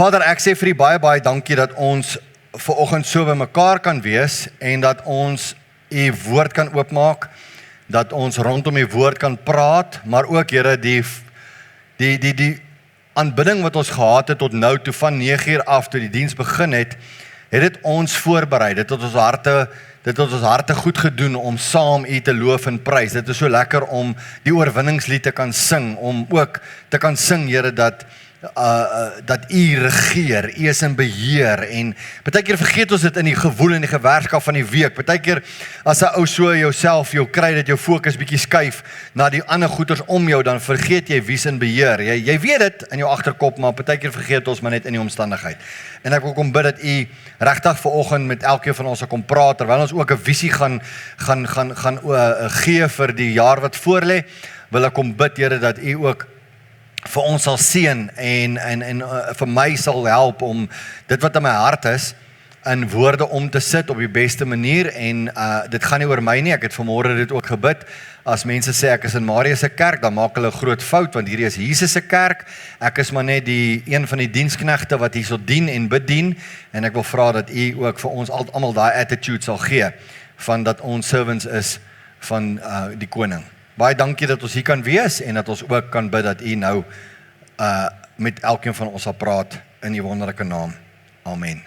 Vader, ek sê vir U baie dankie dat ons vanoggend so by mekaar kan wees en dat ons U woord kan oopmaak, dat ons rondom U woord kan praat, maar ook, Here, die aanbidding wat ons gehad het tot nou toe van 9:00 af toe die diens begin het dit ons voorberei, dit het ons harte goed gedoen om saam U te loof en prys. Dit is so lekker om die oorwinningslied te kan sing, om ook te kan sing, Here, dat U regeer, U is in beheer, en partykeer vergeet ons dit in die gewoel en die gewerskap van die week. Partykeer as 'n ou so jou kry dat jou fokus bietjie skuif na die ander goeders om jou, dan vergeet jy wie's in beheer. Jy weet dit in jou agterkop, maar partykeer vergeet ons maar net in die omstandigheid. En ek wil kom bid dat U regtig vanoggend met elkeen van ons sal kom praat, terwyl ons ook 'n visie gaan gee vir die jaar wat voorlê. Wil ek kom bid, Here, dat U ook vir ons sal seën en vir my sal help om dit wat in my hart is in woorde om te sit op die beste manier, en dit gaan nie oor my nie. Ek het vanmôre dit ook gebid. As mense sê ek is in Marius se kerk, dan maak hulle 'n groot fout, want hierdie is Jesus se kerk. Ek is maar net een van die diensknegte wat hierso dien en bedien, en ek wil vra dat U ook vir ons almal daai attitude sal gee van dat ons servants is van die koning. Baie dankie dat ons hier kan wees en dat ons ook kan bid dat U nou met elkeen van ons sal praat in U wonderlike naam. Amen.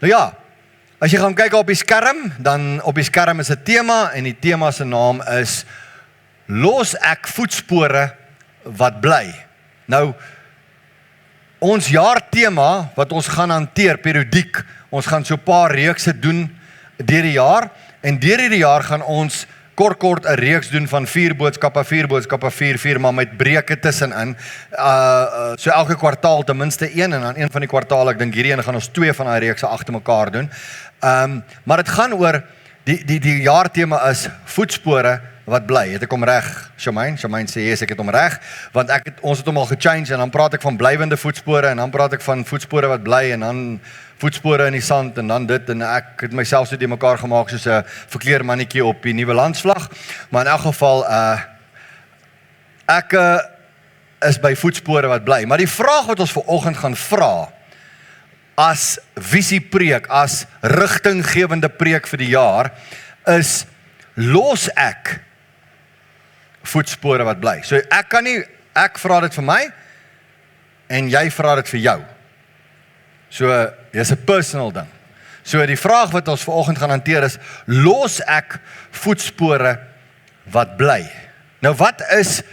Nou ja, as jy gaan kyk op die skerm, dan op die skerm is 'n tema, en die tema se naam is Los ek voetspore wat bly. Nou, ons jaartema wat ons gaan hanteer periodiek, ons gaan so 'n paar reekse doen deur die jaar, en deur hierdie jaar gaan ons kort 'n reeks doen van 4 boodskappe, maar met breuke tussenin. So elke kwartaal ten minste een, en dan een van die kwartale, ek dink hierdie ene gaan ons 2 van daai reekse agter mekaar doen. Maar dit gaan oor, die jaartema is voetspore wat bly. Het ek hom reg, Shamaine sê yes, ek het hom reg, want ons het hom al gechange, en dan praat ek van blywende voetspore, en dan praat ek van voetspore wat bly, en dan voetspore in die sand, en dan dit, en ek het myself so die mekaar gemaak soos 'n verkleermannetjie op die nuwe landsvlag. Maar in elk geval, ek is by voetspore wat bly. Maar die vraag wat ons vanoggend gaan vra, as visiepreek, as rigtinggewende preek vir die jaar, is, los ek voetspore wat bly? So ek vra dit vir my, en jy vra dit vir jou. So, dis 'n personal ding. So, die vraag wat ons vanoggend gaan hanteer is, los ek voetspore wat bly? Nou, wat is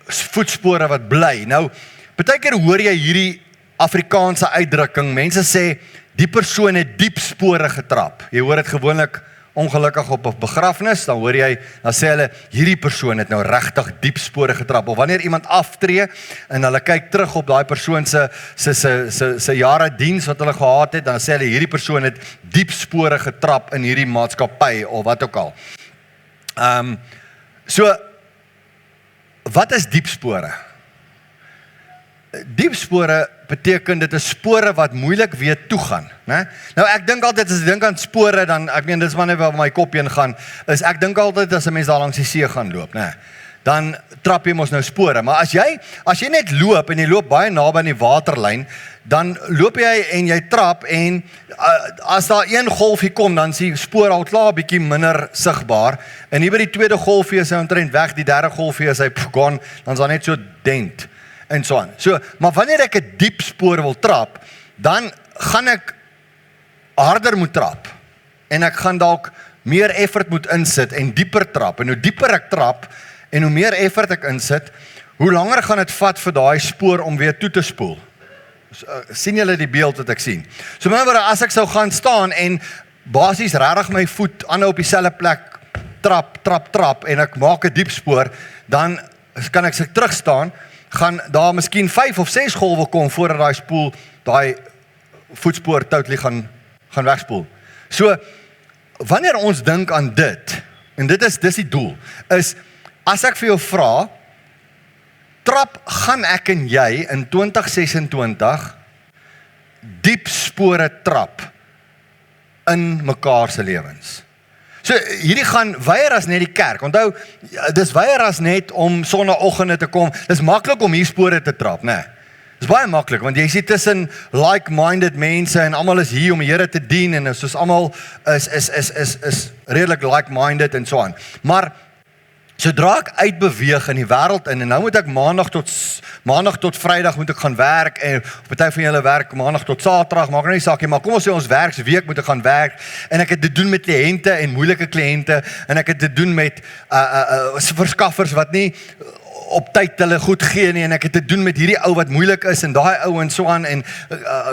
voetspore wat bly? Nou, partykeer hoor jy hierdie Afrikaanse uitdrukking, mense sê, die persoon het diep spore getrap. Jy hoor dit gewoonlik ongelukkig op 'n begrafnis, dan sê hulle, hierdie persoon het nou regtig diep spore getrap, of wanneer iemand aftree, en hulle kyk terug op daai persoon se jare diens wat hulle gehad het, dan sê hulle, hierdie persoon het diep spore getrap in hierdie maatskappy, of wat ook al. So, wat is diep spore? Diep spore beteken, dit is spore wat moeilik weer toegaan, né? Nou ek dink altyd, as ek dink aan spore, dan, ek meen, dit is maar net waar my kop heen gaan, ek dink altyd as 'n mens daar langs die see gaan loop, né? Dan trap jy mos nou spore, maar as jy net loop, en jy loop baie naby aan die waterlyn, dan loop jy en jy trap, en as daar een golfie kom, dan is die spoor al klaar bietjie minder sigbaar, en hier by die tweede golfie is hy omtrent weg, die derde golfie is hy gone, dan is daar net so dent, en so aan. So, maar wanneer ek 'n diep spoor wil trap, dan gaan ek harder moet trap, en ek gaan dalk meer effort moet insit, en dieper trap, en hoe dieper ek trap, en hoe meer effort ek insit, hoe langer gaan dit vat vir daai spoor om weer toe te spoel. Sien julle die beeld wat ek sien? So maar as ek sou gaan staan, en basies regtig my voet aanhou op dieselfde plek, trap, en ek maak 'n diep spoor, dan kan ek terug staan, gaan daar miskien 5 of 6 golwe kom, voordat daai voetspoor totally gaan wegspoel. So, wanneer ons dink aan dit, en dis die doel, is, as ek vir jou vra, gaan ek en jy in 2026 diep spore trap in mekaar se lewens? So, hierdie gaan weier as net die kerk. Onthou, dis weier as net om sonnaandoggende te kom. Dis maklik om hier spore te trap, né? Dis baie maklik, want jy sien tussen like-minded mense en almal is hier om die Here te dien en soos almal is redelik like-minded en so aan. Maar sodra ek uitbeweeg in die wêreld in, en nou moet ek maandag tot Vrydag moet ek gaan werk, en party van julle werk maandag tot Saterdag, maak nou nie saak nie, maar kom ons sê ons werksweek moet ek gaan werk, en ek het te doen met kliënte en moeilike kliënte, en ek het te doen met verskaffers wat nie op tyd hulle goed gee nie, en ek het te doen met hierdie ou wat moeilik is, en daai ou en so aan, en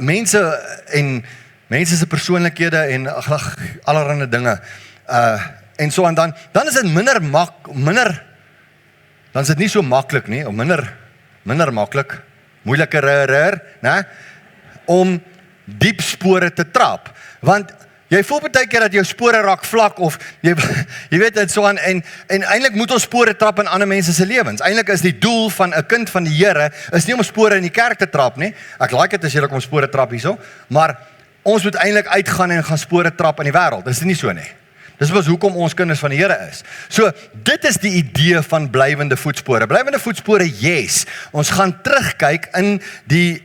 mense se persoonlikhede en allerlei dinge, en so aan, dan is dit minder, dan is dit nie so maklik nie, of minder maklik, moeiliker, né, om diep spore te trap, want jy voel baie keer dat jou spore raak vlak, of jy weet dit so aan, en eintlik moet ons spore trap in ander mense se lewens. Eintlik is die doel van 'n kind van die Here, is nie om spore in die kerk te trap nie, ek like dit as jy kom spore trap hierso, maar ons moet eintlik uitgaan en gaan spore trap in die wêreld, dis nie so nie. Dis was hoekom ons kinders van die Here is. So, dit is die idee van blywende voetspore. Blywende voetspore, yes. Ons gaan terugkyk in die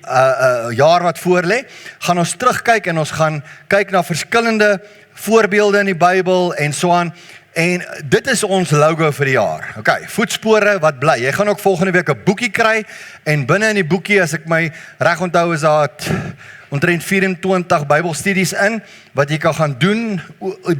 jaar wat voorlê. Gaan ons terugkyk en ons gaan kyk na verskillende voorbeelde in die Bybel en so aan. En dit is ons logo vir die jaar. Okay, voetspore wat bly. Jy gaan ook volgende week 'n boekie kry, en binne in die boekie, as ek my reg onthou, is daar omtrent 24 Bybelstudies in, wat jy kan gaan doen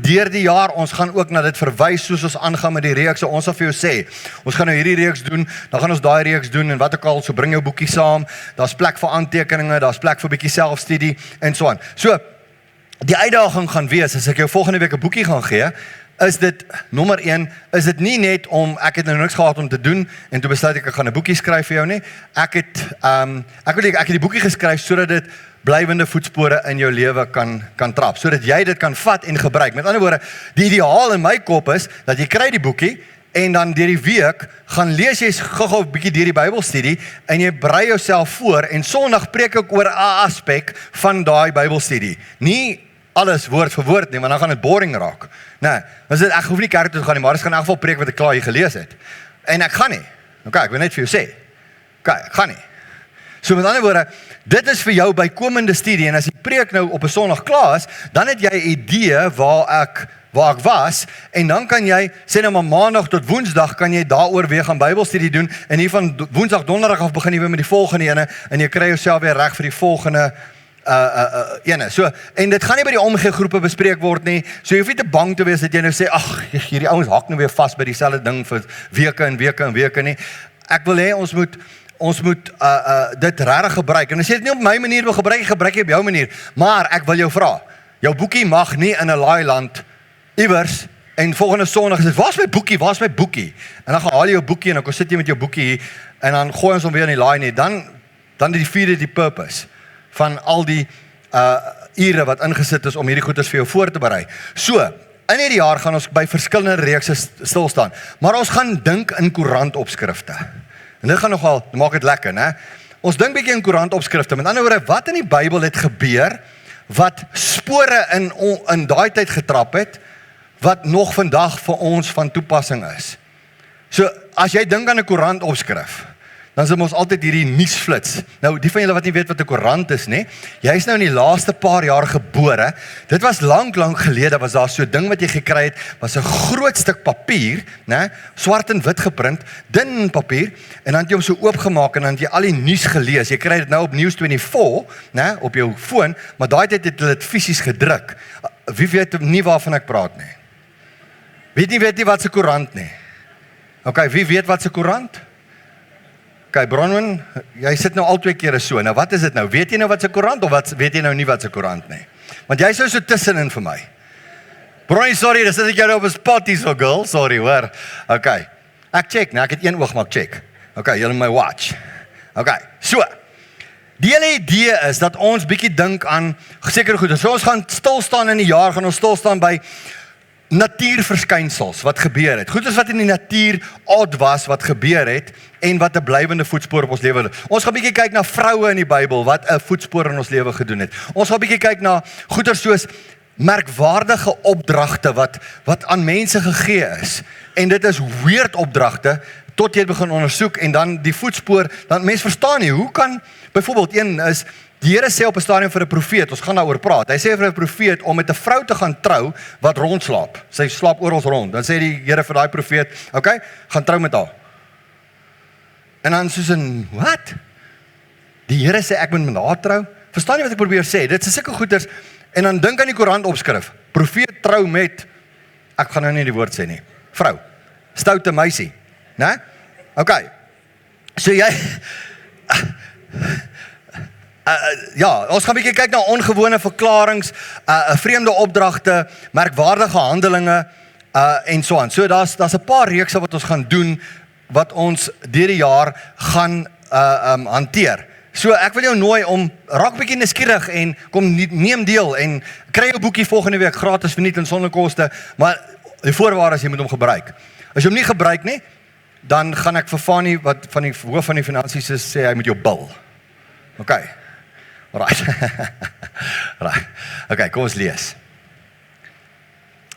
deur die jaar. Ons gaan ook na dit verwys, soos ons aangaan met die reeks. Ons sal vir jou sê, ons gaan nou hierdie reeks doen, dan gaan ons daai reeks doen, en wat ook al, so bring jou boekie saam, daar's plek vir aantekeninge, daar's plek vir 'n bietjie selfstudie, en so aan. So, die uitdaging gaan wees, as ek jou volgende week 'n boekie gaan gee, is dit, nommer 1, is dit nie net om, ek het nou niks gehad om te doen, en toe besluit ek gaan 'n boekie skryf vir jou nie, ek het die boekie geskryf, sodat dit blywende voetspore in jou lewe kan trap, sodat jy dit kan vat en gebruik. Met ander woorde, die ideaal in my kop is, dat jy kry die boekie, en dan deur die week, gaan lees jy gou 'n bietjie deur die Bybelstudie, en jy berei jouself voor, en Sondag preek ek oor 'n aspek van daai Bybelstudie. Nie alles woord vir woord nie, want dan gaan dit boring raak. Nee, ek hoef nie kerk toe te gaan nie, maar ek gaan in elk geval preek wat ek klaar hier gelees het. En ek gaan nie. Okay, ek wil net vir jou sê. Okay, ek gaan nie. So met ander woorde, dit is vir jou bykomende studie, en as die preek nou op 'n Sondag klaar is, dan het jy 'n idee waar ek was, en dan kan jy, sê nou maar Maandag tot Woensdag, kan jy daaroor weer gaan Bybelstudie doen, en hier van Woensdag, Donderdag af begin jy weer met die volgende ene, en jy kry jouself weer reg vir die volgende ene. So, en dit gaan nie by die omgee groepe bespreek word nie, so jy hoef nie te bang te wees dat jy nou sê, ag, hierdie ouens hak nou weer vas by dieselfde ding vir weke en weke en weke nie. Ek wil hê ons moet dit regtig gebruik, en as jy dit nie op my manier wil gebruik jy op jou manier, maar ek wil jou vra, jou boekie mag nie in 'n laailand iewers, en volgende Sondag is dit, waar's my boekie, en dan gaan haal jy jou boekie, en dan sit jy met jou boekie hier, en dan gooi ons hom weer in die laai nie, dan defeat die purpose van al die ure wat ingesit is om hierdie goeders vir jou voor te berei. So, in hierdie jaar gaan ons by verskillende reekse stil staan, maar ons gaan dink in koerantopskrifte. En dit gaan nogal, maak dit lekker, né? Ons dink bietjie in koerantopskrifte, met ander woorde, wat in die Bybel het gebeur, wat spore in daai tyd getrap het, wat nog vandag vir ons van toepassing is. So, as jy dink aan 'n koerantopskrif, dan is ons altyd hierdie nuusflits. Nou, die van julle wat nie weet wat 'n koerant is, nie, jy is nou in die laaste paar jaar gebore, dit was lank gelede, was daar so 'n ding wat jy gekry het, was 'n groot stuk papier, né, swart en wit geprint, dun papier, en dan het jy hom so oopgemaak, en dan het jy al die nuus gelees. Jy kry dit nou op News24, né, op jou foon, maar daai tyd het hulle dit fisies gedruk. Wie weet nie waarvan ek praat nie? Weet nie wat 'n koerant nie? Okay, wie weet wat 'n koerant? Okay, Bronwyn, jy sit nou al 2 kere so, nou wat is dit nou? Weet jy nou wat 'n koerant, of weet jy nou nie wat 'n koerant nie? Want jy is so tussenin vir my. Bronwyn, sorry, dis ek jou nou op 'n spot hier so, girl, sorry hoor. Okay, ek check, nou ek het een oog maar check. Okay, jy in my watch. Okay, so, die hele idee is dat ons bietjie dink aan sekere goede. So ons gaan stil staan in die jaar, gaan ons stil staan by natuurverskynsels wat gebeur het. Goedes wat in die natuur odd was wat gebeur het en wat 'n blywende voetspoor op ons lewe. Ons gaan bietjie kyk na vroue in die Bybel wat 'n voetspoor in ons lewe gedoen het. Ons gaan bietjie kyk na goeders soos merkwaardige opdragte wat aan mense gegee is. En dit is weird opdragte, tot jy het begin ondersoek en dan die voetspoor, dan mens verstaan nie, hoe kan, byvoorbeeld een is, die Here sê op 'n stadium vir 'n profeet, ons gaan daaroor praat, hy sê vir 'n profeet om met 'n vrou te gaan trou, wat rondslaap, sy slaap oral rond, dan sê die Here vir daai profeet, okay, gaan trou met haar. En dan soos in, wat? Die Here sê ek moet met haar trou? Verstaan jy wat ek probeer sê? Dit is sulke goeders, en dan dink aan die koerant opskrif, profeet trou met, ek gaan nou nie die woord sê nie, vrou, stoute meisie, né? Okay, so jy, ja, ons gaan 'n bietjie kyk na ongewone verklaringe, vreemde opdragte, merkwaardige handelinge, en so aan. So daar's 'n paar reekse wat ons gaan doen, wat ons deur die jaar gaan hanteer. So ek wil jou nooi om, raak 'n bietjie nuuskierig en kom neem deel en kry jou boekie volgende week gratis verniet en sonder koste, maar die voorwaarde is jy moet hom gebruik. As jy hom nie gebruik nie, dan gaan ek vir Fanny, wat van die hoof van die finansies is, sê hy moet jou bil. Okay. Right. Right. Okay, kom ons lees.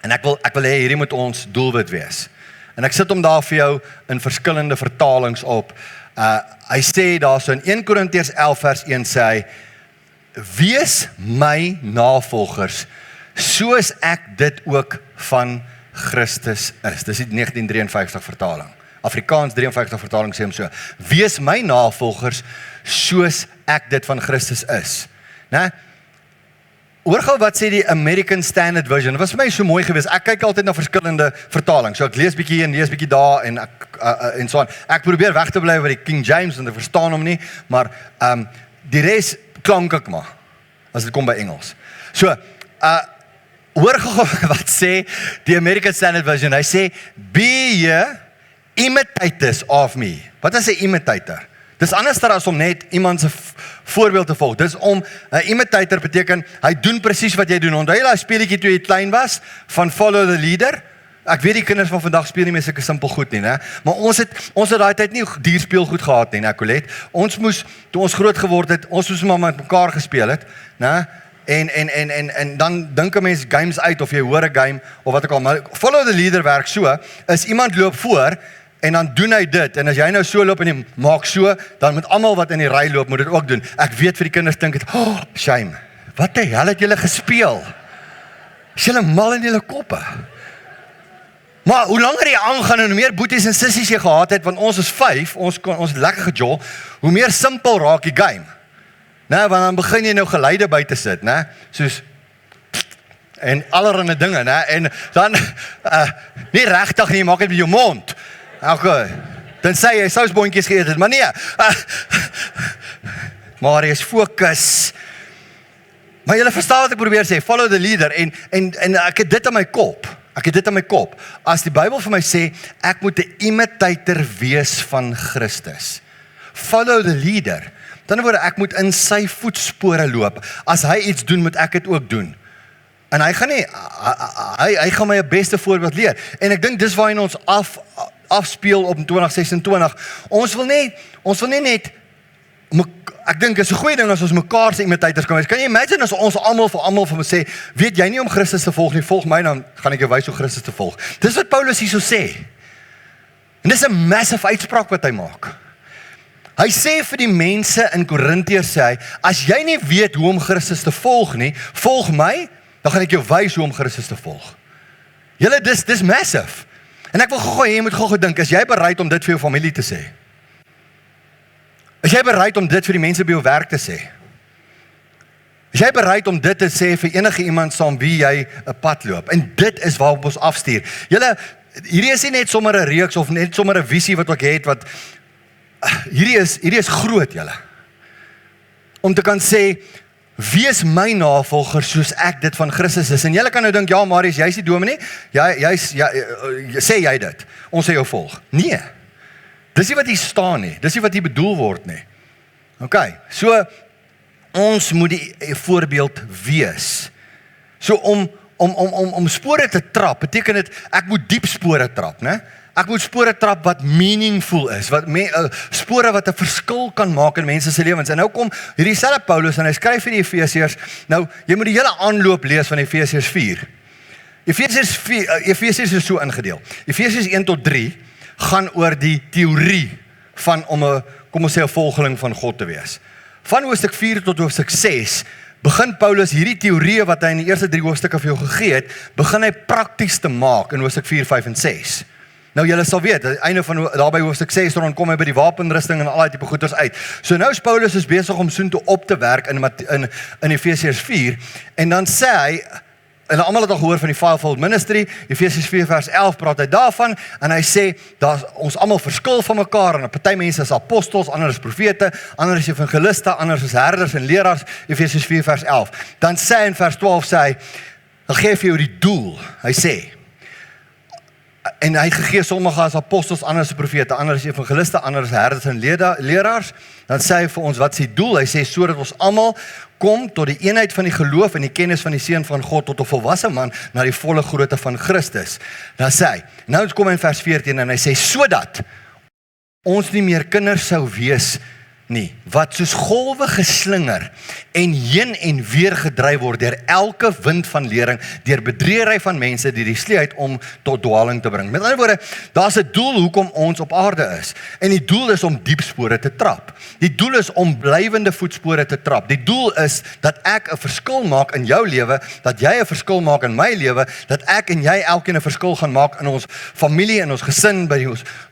En ek wil hê hierdie moet ons doelwit wees. En ek sit hom daar vir jou in verskillende vertalings op. Hy sê daar so in 1 Korintiërs 11 vers 1 sê hy, wees my navolgers, soos ek dit ook van Christus is. Dis die 1953 vertaling. Afrikaans 53 vertaling sê hom so, wees my navolgers, soos ek dit van Christus is. Né? Hoor gou wat sê die American Standard Version. Dit was vir my so mooi geweest. Ek kyk altyd na verskillende vertalings. So ek lees bietjie hier en lees bietjie daar en so aan. Ek probeer weg te bly by die King James want ek verstaan hom nie, maar die res klank ek maar as dit kom by Engels. So, hoor gou wat sê die American Standard Version. Hy sê, be ye imitators of me. Wat is 'n imitator? Dis anders as om net iemand se voorbeeld te volg. Dis om 'n imitator beteken hy doen presies wat jy doen. Onthou jy daai speletjie toe jy klein was van follow the leader? Ek weet die kinders van vandag speel nie meer sulke simpel goed nie, né? Maar ons het daai tyd nie dierspeelgoed gehad nie, Colette. Ons moes toe ons groot geword het, ons moes maar met mekaar gespeel het, né? En dan dink 'n mens games uit of jy hoor 'n game of wat ook al. Maar follow the leader werk so, is iemand loop voor en dan doen hy dit, en as jy nou so loop en jy maak so, dan moet almal wat in die ry loop, moet dit ook doen. Ek weet vir die kinders dink het, oh, shame, wat die hel het julle gespeel? Is julle mal in julle koppe? Maar hoe langer jy aangaan en hoe meer boeties en sissies jy gehad het, want ons is 5, ons het lekker gejol, hoe meer simpel raak die game. Nou, want dan begin jy nou geluide by te sit, né? Soos, en allerhande dinge, né? En dan, nie regtig nie, maak dit met jou mond. Okay, dan sê jy sousboontjies geëet het, maar nee. Marius, fokus. Maar julle verstaan wat ek probeer sê, follow the leader, en ek het dit in my kop. As die Bybel vir my sê, ek moet 'n imitator wees van Christus. Follow the leader. Dan word ek moet in sy voetspore loop. As hy iets doen, moet ek dit ook doen. En hy gaan nie, hy gaan my 'n beste voorbeeld leer. En ek dink dis waarin ons afspeel op 2026. Ons wil nie net, ek dink is 'n goeie ding as ons mekaar se imitators kan wees. Kan jy imagine as ons almal vir my sê, weet jy nie om Christus te volg nie, volg my, dan gaan ek jou wys hoe Christus te volg. Dis wat Paulus hierso sê. En dis 'n massive uitspraak wat hy maak. Hy sê vir die mense in Korintiërs sê hy, as jy nie weet hoe om Christus te volg nie, volg my, dan gaan ek jou wys hoe om Christus te volg. Julle, dis massive. En ek wil jy moet gou dink, is jy bereid om dit vir jou familie te sê? Is jy bereid om dit vir die mense by jou werk te sê? Is jy bereid om dit te sê vir enige iemand saam wie jy 'n pad loop? En dit is waarop ons afstuur. Julle, hierdie is nie net sommer 'n reeks of net sommer 'n visie wat ek het, wat hierdie is groot, julle. Om te kan sê, wees my navolger soos ek dit van Christus is. En julle kan nou dink, ja Marius, jy is die dominee, sê jy dit, ons sê jou volg. Nee, dis nie wat hier staan nie, dis nie wat hier bedoel word nie. Okay, so, ons moet die voorbeeld wees. So om spore te trap, beteken dit, ek moet diep spore trap, né? Ek moet spore trap wat meaningful is, spore wat 'n verskil kan maak in mense se lewens. En nou kom hierdie selfe Paulus en hy skryf vir die Efesiërs. Nou, jy moet die hele aanloop lees van Efesiërs 4. Efesiërs is so ingedeel. Efesiërs 1 tot 3 gaan oor die teorie van om 'n, kom ons sê 'n volgeling van God te wees. Van hoofstuk 4 tot hoofstuk 6 begin Paulus hierdie teorieë wat hy in die eerste 3 hoofstukke vir jou gegee het, begin hy prakties te maak in hoofstuk 4, 5 en 6. Nou julle sal weet, aan die einde van daarby hoofstuk 6 rond kom hy by die wapenrusting en al die tipe goeders uit. So nou is Paulus besig om soontoe op te werk in Efesiërs 4 en dan sê hy, en almal het al gehoor van die fivefold ministry, Efesiërs 4 vers 11 praat hy daarvan, en hy sê, ons almal verskil van mekaar, en party mense is apostels, ander is profete, ander is evangeliste, ander is herders en leraars, Efesiërs 4 vers 11. Dan sê hy in vers 12, sê hy, dan gee vir jou die doel, hy sê, en hy gegee sommige as apostels, ander as profete, ander as evangeliste, ander as herders en leraars, dan sê hy vir ons, wat is die doel? Hy sê, sodat ons almal kom tot die eenheid van die geloof en die kennis van die Seun van God, tot 'n volwasse man, na die volle grootte van Christus. Dan sê hy, nou kom hy in vers 14, en hy sê, sodat ons nie meer kinders sou wees nie, wat soos golwe geslinger en heen en weer gedryf word deur elke wind van lering, deur bedriegery van mense die sleeheid om tot dwaling te bring. Met ander woorde, daar's 'n doel hoekom ons op aarde is. En die doel is om diep spore te trap. Die doel is om blywende voetspore te trap. Die doel is dat ek 'n verskil maak in jou lewe, dat jy 'n verskil maak in my lewe, dat ek en jy elkeen 'n verskil gaan maak in ons familie, in ons gesin, by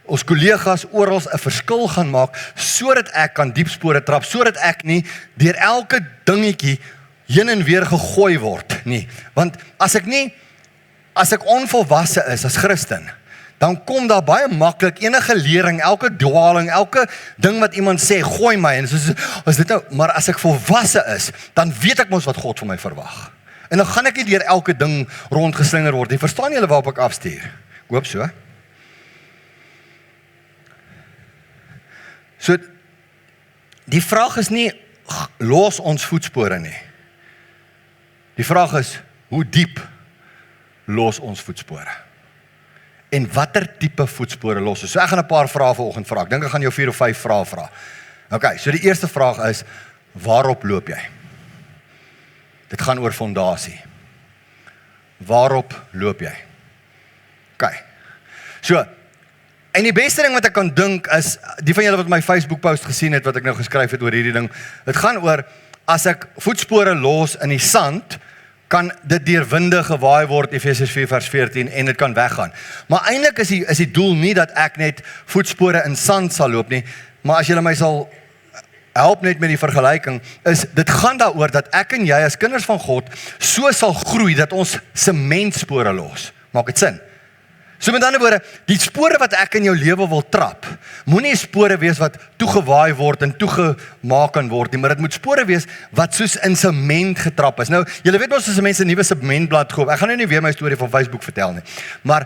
ons kollegas, oral 'n verskil gaan maak, sodat ek kan diep spore trap, sodat ek nie deur elke dingetjie heen en weer gegooi word nie. Want as ek onvolwasse is as Christen, dan kom daar baie maklik enige lering, elke dwaling, elke ding wat iemand sê, gooi my, en soos, as dit nou, maar as ek volwasse is, dan weet ek mos wat God van my verwag. En dan gaan ek nie deur elke ding rondgeslinger word nie. Verstaan julle waarop ek afstuur? Ek hoop so. So, die vraag is nie, los ons voetspore nie. Die vraag is, hoe diep los ons voetspore? En watter tipe voetspore los ons? So ek gaan 'n paar vrae vanoggend vra. Ek dink ek gaan jou 4 of 5 vrae vra. Okay, so die eerste vraag is, waarop loop jy? Dit gaan oor fondasie. Waarop loop jy? Okay. So, en die beste ding wat ek kan dink is, die van julle wat my Facebook post gesien het, wat ek nou geskryf het oor hierdie ding, dit gaan oor, as ek voetspore los in die sand, kan dit deur winde gewaai word, Efesiërs 4 vers 14, en dit kan weggaan. Maar eintlik is die doel nie dat ek net voetspore in sand sal loop nie, maar as julle my sal help net met die vergelyking, is dit gaan daaroor dat ek en jy as kinders van God so sal groei dat ons sementspore los. Maak dit sin? So met ander woorde, die spore wat ek in jou lewe wil trap, moenie spore wees wat toegewaai word en toegemaak kan word nie, maar dit moet spore wees wat soos in sement getrap is. Nou, julle weet ons as mense 'n nuwe sementblad koop. Ek gaan nou nie weer my storie van Facebook vertel nie. Maar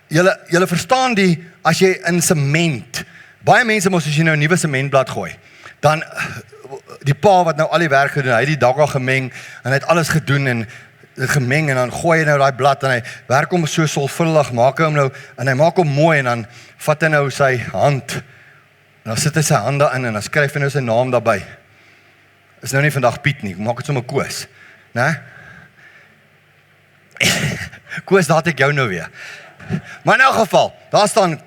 julle verstaan as jy in sement, baie mense mos as jy nou 'n nuwe sementblad gooi, dan die pa wat nou al die werk gedoen, hy het die dagga gemeng en hy het alles gedoen en dit gemeng en dan gooi hy nou daai blad en hy werk hom so sorgvuldig, maak hom nou en hy maak hom mooi en dan vat hy nou sy hand en dan sit hy sy hande in en dan skryf hy nou sy naam daarby. Is nou nie vandag Piet nie, maak dit sommer Koos, né? Koos, daar het ek jou nou weer. Maar in elk geval, daar staan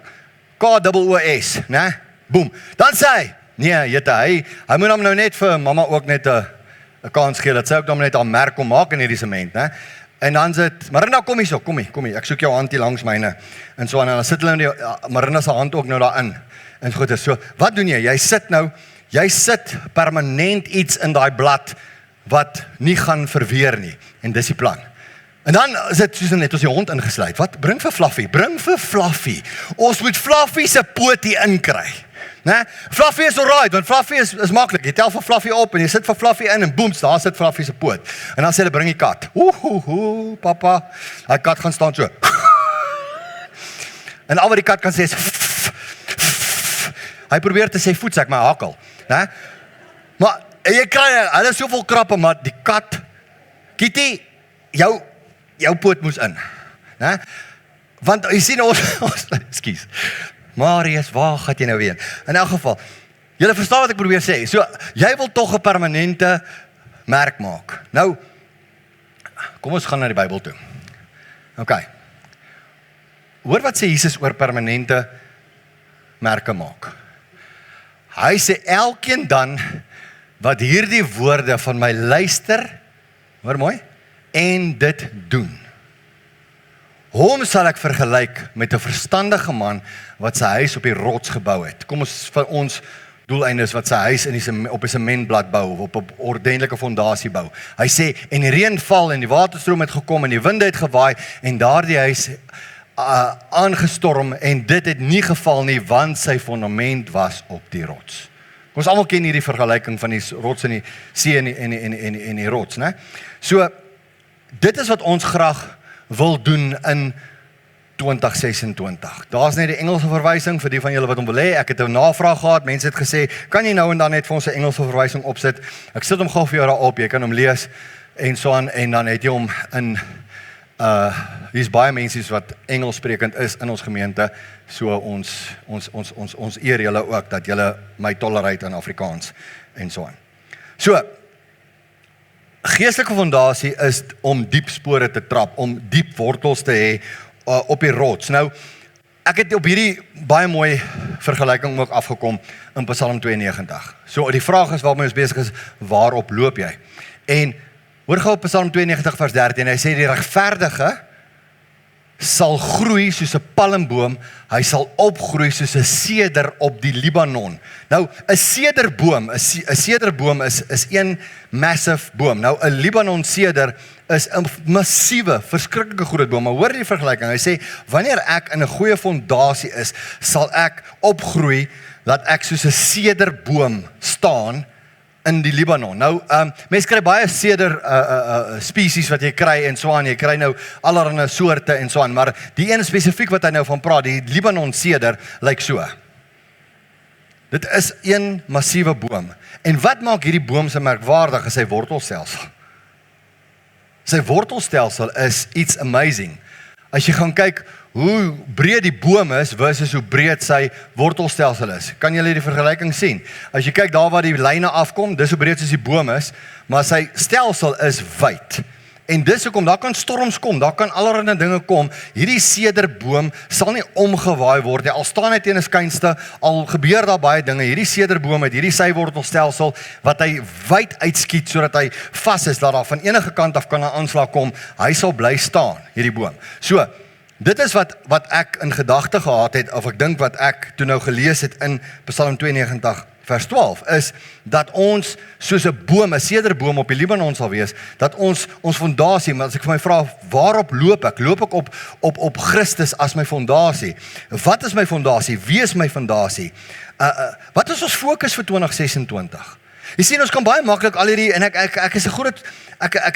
K-O-O-S, né? Boom. Dan sê hy, nee, hy moet hom nou net vir mamma ook net 'n kans gee, dat sy ook dan net haar merk kom maak in hierdie sement, né? En dan sit, Marina, kom hier so, kom hier, ek soek jou hand hier langs myne, en so, en dan sit hulle nou, Marina se hand ook nou daarin, en goed is, so, wat doen jy? Jy sit permanent iets in daai blad, wat nie gaan verweer nie, en dis die plan. En dan is dit soos net, ons die hond ingesluit, wat? Bring vir Fluffy, ons moet Fluffy se poot hier inkry. Nee, Fluffy is alright, want Fluffy is maklik. Jy tel vir Fluffy op en jy sit vir Fluffy in en boems, daar sit Fluffy se poot. En dan sê hulle, bring die kat. Papa, die kat gaan staan so. En al wat die kat kan sê is hy probeer te sê voetsek, maar hakel. Nee? Maar jy kry, hulle is soveel krappe, maar die kat, Kitty, jou poot moes in. Nee? Want jy sien ons ekskuus. Marius, waar gaat jy nou weer? In elk geval, julle verstaan wat ek probeer sê. So, jy wil tog 'n permanente merk maak. Nou, kom ons gaan na die Bybel toe. OK. Hoor wat sê Jesus oor permanente merke maak. Hy sê elkeen dan wat hierdie woorde van my luister, hoor mooi, en dit doen. Hom sal ek vergelyk met 'n verstandige man wat sy huis op die rots gebou het. Kom ons vir ons doeleinde is wat sy huis op 'n sementblad bou, op 'n ordentlike fondasie bou. Hy sê, en die reën val en die waterstroom het gekom en die winde het gewaai en daardie huis aangestorm en dit het nie geval nie, want sy fondament was op die rots. Ons almal ken hierdie vergelyking van die rots in die see en die rots, né? So, dit is wat ons graag wil doen in 2026. Daar's net die Engelse verwysing vir die van julle wat hom wil hê. Ek het 'n navraag gehad. Mense het gesê, kan jy nou en dan net vir ons 'n Engelse verwysing opsit? Ek sit hom gou vir jou daar op. Jy kan hom lees en so aan en dan het jy hom in hier's baie mense wat Engels sprekend is in ons gemeente. So ons eer julle ook dat julle my tolereer in Afrikaans en so aan. So geestelike fondasie is om diep spore te trap, om diep wortels te hê op die rots. Nou, ek het op hierdie baie mooi vergelyking ook afgekom in Psalm 92. So, die vraag is waarmee ons besig is, waarop loop jy? En, hoor gou op Psalm 92 vers 13, hy sê die regverdige sal groei soos 'n palmboom, hy sal opgroei soos 'n seder op die Libanon. Nou, 'n sederboom is een massive boom. Nou, 'n Libanon seder is 'n massiewe, verskriklike groot boom. Maar hoor die vergelyking, hy sê, wanneer ek in 'n goeie fondasie is, sal ek opgroei, dat ek soos 'n sederboom staan in die Libanon. Nou, mense kry baie seder species wat jy kry en so aan, jy kry nou allerlei soorte en so aan, maar die een spesifiek wat hy nou van praat, die Libanon seder, lyk so. Dit is een massiewe boom. En wat maak hierdie boom so merkwaardig is sy wortelstelsel. Sy wortelstelsel is iets amazing. As jy gaan kyk hoe breed die boom is versus hoe breed sy wortelstelsel is. Kan julle die vergelyking sien? As jy kyk daar waar die lyne afkom, dis hoe breed soos die boom is, maar sy stelsel is wyd. En dis hoekom, daar kan storms kom, daar kan allerlei dinge kom, hierdie sederboom sal nie omgewaai word nie, al staan hy teen 'n skynste, al gebeur daar baie dinge, hierdie sederboom het hierdie sywortelstelsel, wat hy wyd uitskiet, sodat hy vas is, dat daar van enige kant af kan 'n aanslag kom, hy sal bly staan, hierdie boom. So, dit is wat ek in gedagte gehad het, of ek dink wat ek toe nou gelees het in Psalm 92, vers 12, is dat ons soos 'n boom, 'n sederboom op die Libanon sal wees, dat ons fondasie, maar as ek vir my vra, waarop loop ek? Loop ek op Christus as my fondasie? Wat is my fondasie? Wie is my fondasie? Wat is ons fokus vir 2026? Jy sien, ons kan baie maklik al hierdie, en ek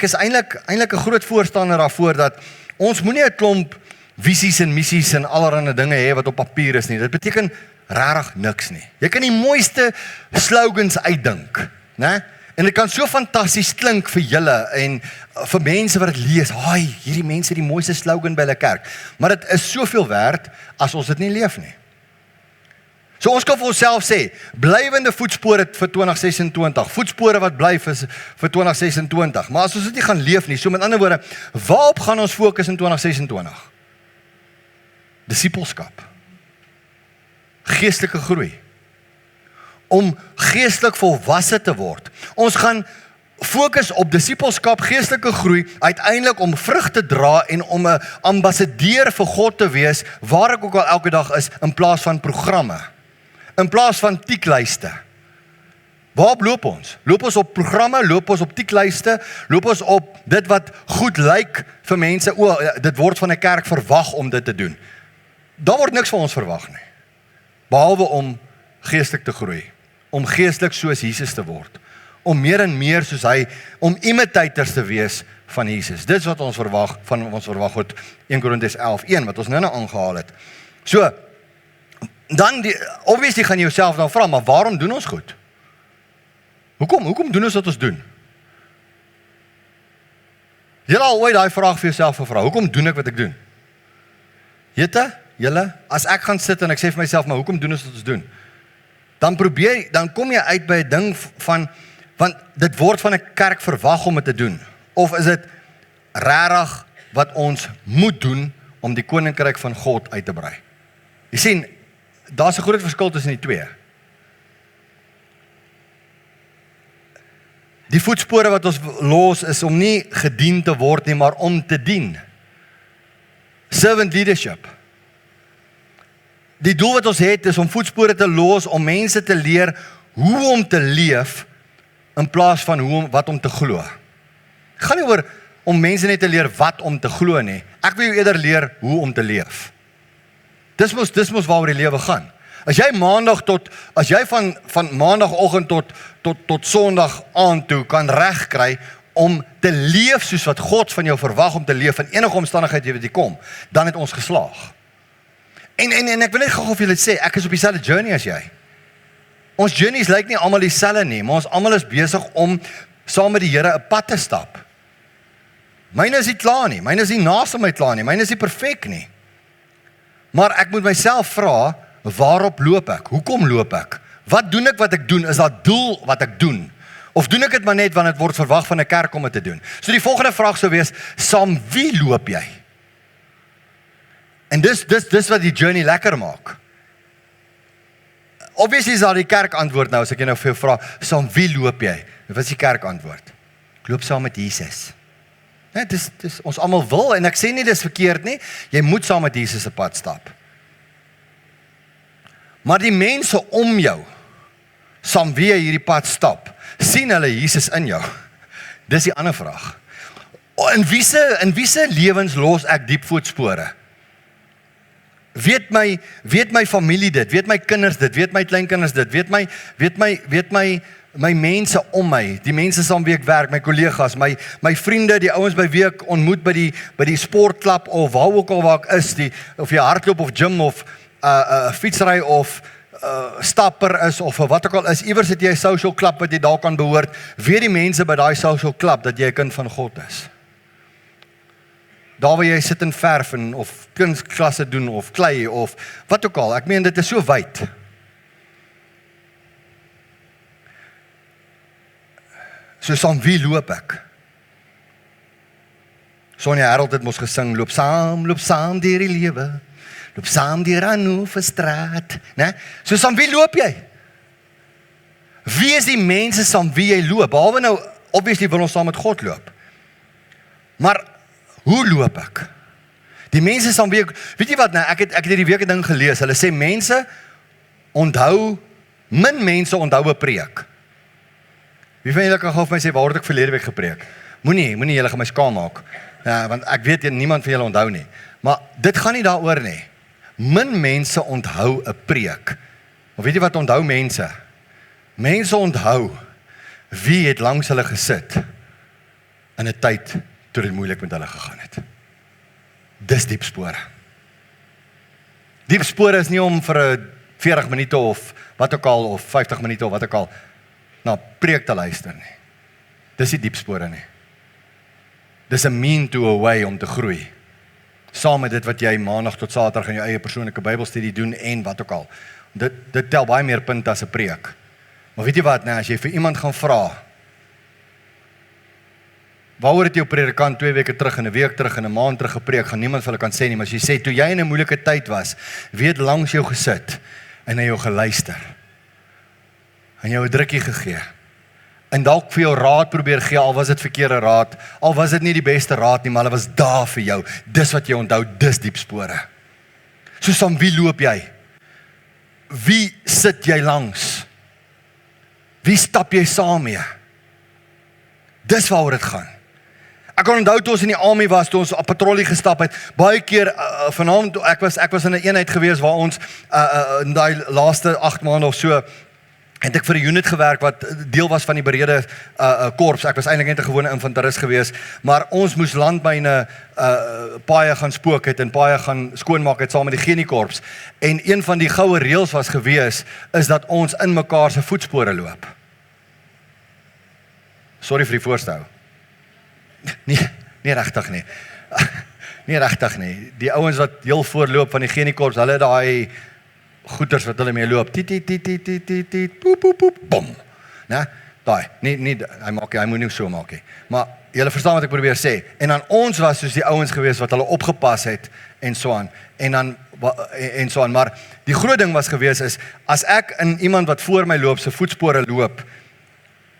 is eintlik 'n groot voorstander daarvoor, dat ons moenie 'n klomp visies en missies en allerlei dinge hê wat op papier is nie. Dit beteken rarig niks nie. Jy kan die mooiste slogans uitdink, né? En dit kan so fantasties klink vir julle en vir mense wat dit lees. Haai, hierdie mense die mooiste slogan by hulle kerk. Maar dit is soveel werd as ons dit nie leef nie. So ons kan vir onsself sê, blywende voetspore vir 2026, voetspore wat bly vir 2026. Maar as ons dit nie gaan leef nie, so met ander woorde, waarop gaan ons fokus in 2026? Disipelskap. Geestelike groei. Om geestelik volwasse te word. Ons gaan fokus op disipelskap, geestelike groei, uiteindelik om vrug te dra en om 'n ambassadeur vir God te wees, waar ek ook al elke dag is, in plaas van programme. In plaas van tieklyste. Waarop loop ons? Loop ons op programme, loop ons op tieklyste, loop ons op dit wat goed lyk vir mense, dit word van 'n kerk verwag om dit te doen. Daar word niks van ons verwag nie. Behalwe om geestelik te groei, om geestelik soos Jesus te word, om meer en meer soos hy, om imitators te wees van Jesus. Dit is wat ons verwag het, 1 Korintiërs 11:1, wat ons nou aangehaal het. So, dan, obviously gaan jy jouself nou vra, maar waarom doen ons goed? Hoekom doen ons wat ons doen? Julle al ooit daai vraag vir jouself gevra, hoekom doen ek wat ek doen? Julle, as ek gaan sit en ek sê vir myself, maar hoekom doen ons wat ons doen? Dan kom jy uit by 'n ding van, want dit word van 'n kerk verwag om dit te doen. Of is dit regtig wat ons moet doen om die koninkryk van God uit te brei? Jy sien, daar's 'n groot verskil tussen die twee. Die voetspore wat ons los is om nie gedien te word nie, maar om te dien. Servant leadership. Die doel wat ons het is om voetspore te los, om mense te leer hoe om te leef, in plaas van wat om te glo. Ek gaan nie oor om mense net te leer wat om te glo nie. Ek wil jou eerder leer hoe om te leef. Dis mos waaroor die lewe gaan. As jy van maandagoggend tot sondag aand toe kan regkry om te leef soos wat God van jou verwag om te leef in enige omstandigheid wat jy kom, dan het ons geslaag. En ek wil net gou vir julle sê, ek is op dieselfde journey as jy. Ons journeys lyk nie almal dieselfde nie, maar ons almal is besig om saam met die Here 'n pad te stap. Myne is nie klaar nie, myne is nie naaste my klaar nie, myne is nie perfek nie. Maar ek moet myself vra, waarop loop ek? Hoekom loop ek? Wat doen ek wat ek doen? Is dat doel wat ek doen? Of doen ek dit maar net want dit word verwag van 'n kerk om dit te doen? So die volgende vraag sou wees, saam wie loop jy? En dis wat die journey lekker maak. Obviously is daar die kerk antwoord nou, as ek jy nou vir jou vra, saam wie loop jy? Wat is die kerk antwoord? Ek loop saam met Jesus. Nee, dis ons almal wil, en ek sê nie dis verkeerd nie, jy moet saam met Jesus se pad stap. Maar die mense om jou, saam wie jy hierdie pad stap, sien hulle Jesus in jou? Dis die ander vraag. In wie se lewens los ek diep voetspore? Weet my familie dit, weet my kinders dit, weet my kleinkinders dit, weet my mense om my, die mense saam wie ek werk, my kollegas, my vriende, die ouens by wie ek ontmoet by die sportklub of waar ook al waar ek is, of jy hardloop of gym of fietsry of stapper is of wat ook al is, iewers het jy 'n social club wat jy daar kan behoort, weet die mense by daai social club dat jy 'n kind van God is. Daar waar jy sit en verf of kunstklasse doen of klei of wat ook al, ek meen dit is so wyd. So saam wie loop ek? Sonja Harold het mos gesing, loop saam deur die lewe, loop saam deur Hannover straat, né? So saam wie loop jy? Wie is die mense saam wie jy loop? Behalwe nou, obviously wil ons saam met God loop. Maar hoe loop ek? Die mense saam wie ek, weet jy wat nou, ek het hierdie week 'n ding gelees, hulle sê min mense onthou 'n preek. Wie van julle kan gou vir my sê, waar het ek verlede week gepreek? Moenie julle gaan my skaam maak, want ek weet niemand van julle onthou nie. Maar dit gaan nie daaroor nie. Min mense onthou 'n preek. Of weet jy wat onthou mense? Mense onthou wie het langs hulle gesit in 'n tyd toe dit moeilik met hulle gegaan het. Dis diep spore. Diep spore is nie om vir 'n 40 minute of wat ook al, of 50 minute of wat ook al, na preek te luister nie. Dis nie diep spore nie. Dis 'n mean to a way om te groei. Saam met dit wat jy maandag tot saterdag in jou eie persoonlike Bybelstudie doen en wat ook al. Dit tel baie meer punte as 'n preek. Maar weet jy wat, nou, as jy vir iemand gaan vra, waaroor het jou predikant 2 weke terug, en 'n week terug, en 'n maand terug gepreek, gaan niemand vir hulle kan sê nie, maar as jy sê, toe jy in 'n moeilike tyd was, wie het langs jou gesit, en na jou geluister, en jou 'n drukkie gegee, en dalk vir jou raad probeer gee, al was dit verkeerde raad, al was dit nie die beste raad nie, maar hulle was daar vir jou, dis wat jy onthou, dis diep spore. So saam wie loop jy? Wie sit jy langs? Wie stap jy saam mee? Dis waaroor dit gaan. Ek kan onthou toe ons in die army was, toe ons op patrollie gestap het, baie keer vanaand, ek was in 'n eenheid gewees waar ons in die laaste 8 maande of so, het ek vir 'n unit gewerk wat deel was van die berede korps. Ek was eintlik net 'n gewone infanterist gewees, maar ons moes landmyne paaie gaan spook het en paaie gaan skoonmaak het saam met die Genie-korps. En een van die goue reëls was gewees, is dat ons in mekaar se voetspore loop. Sorry vir die voorstel. Nie regtig nie. Nie regtig nie. Die ouens wat heel voorloop van die Genie-korps, hulle daai goeters wat hulle mee loop, poep, poep, poep, bom. Né? Daai, hy moet nie so maak nie. Maar julle verstaan wat ek probeer sê. En dan ons was soos die ouens gewees wat hulle opgepas het en so aan. En dan en so aan, maar die groot ding was gewees is, as ek in iemand wat voor my loop, se voetspore loop,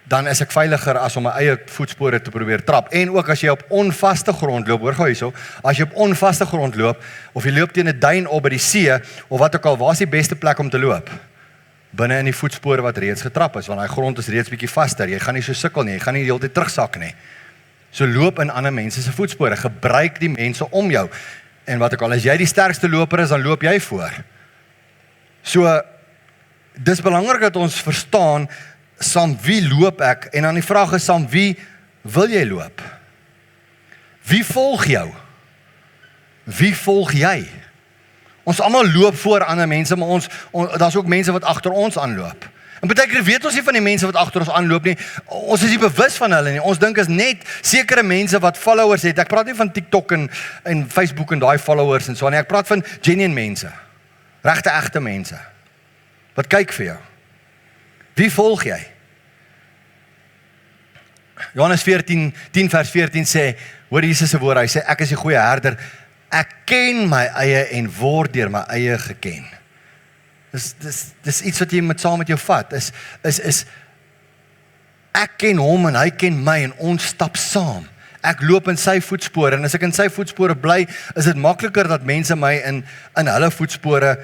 dan is ek veiliger as om my eie voetspore te probeer trap. En ook as jy op onvaste grond loop, hoor gou hierso, as jy op onvaste grond loop, of jy loop teen 'n duin op by die see, of wat ook al, waar is die beste plek om te loop? Binne in die voetspore wat reeds getrap is, want daai grond is reeds bietjie vaster, jy gaan nie so sukkel nie, jy gaan nie die hele tyd terugsak nie. So loop in ander mense se voetspore, gebruik die mense om jou, en wat ook al, as jy die sterkste loper is, dan loop jy voor. So, dis belangrik dat ons verstaan, saam wie loop ek, en dan die vraag is, saam wie wil jy loop? Wie volg jou? Wie volg jy? Ons almal loop voor ander mense, maar daar's ook mense wat agter ons aanloop. En baie keer weet ons nie van die mense wat agter ons aanloop nie, ons is nie bewus van hulle nie, ons dink is net sekere mense wat followers het, ek praat nie van TikTok en Facebook en daai followers en so nie, ek praat van genuine mense, regte egte mense, wat kyk vir jou. Wie volg jy? Johannes 10 vers 14 sê, hoor Jesus se woorde, hy sê, ek is die goeie herder, ek ken my eie en word deur my eie geken. Dis iets wat jy saam met jou vat, is ek ken hom en hy ken my en ons stap saam. Ek loop in sy voetspore en as ek in sy voetspore bly, is dit makliker dat mense my in hulle voetspore,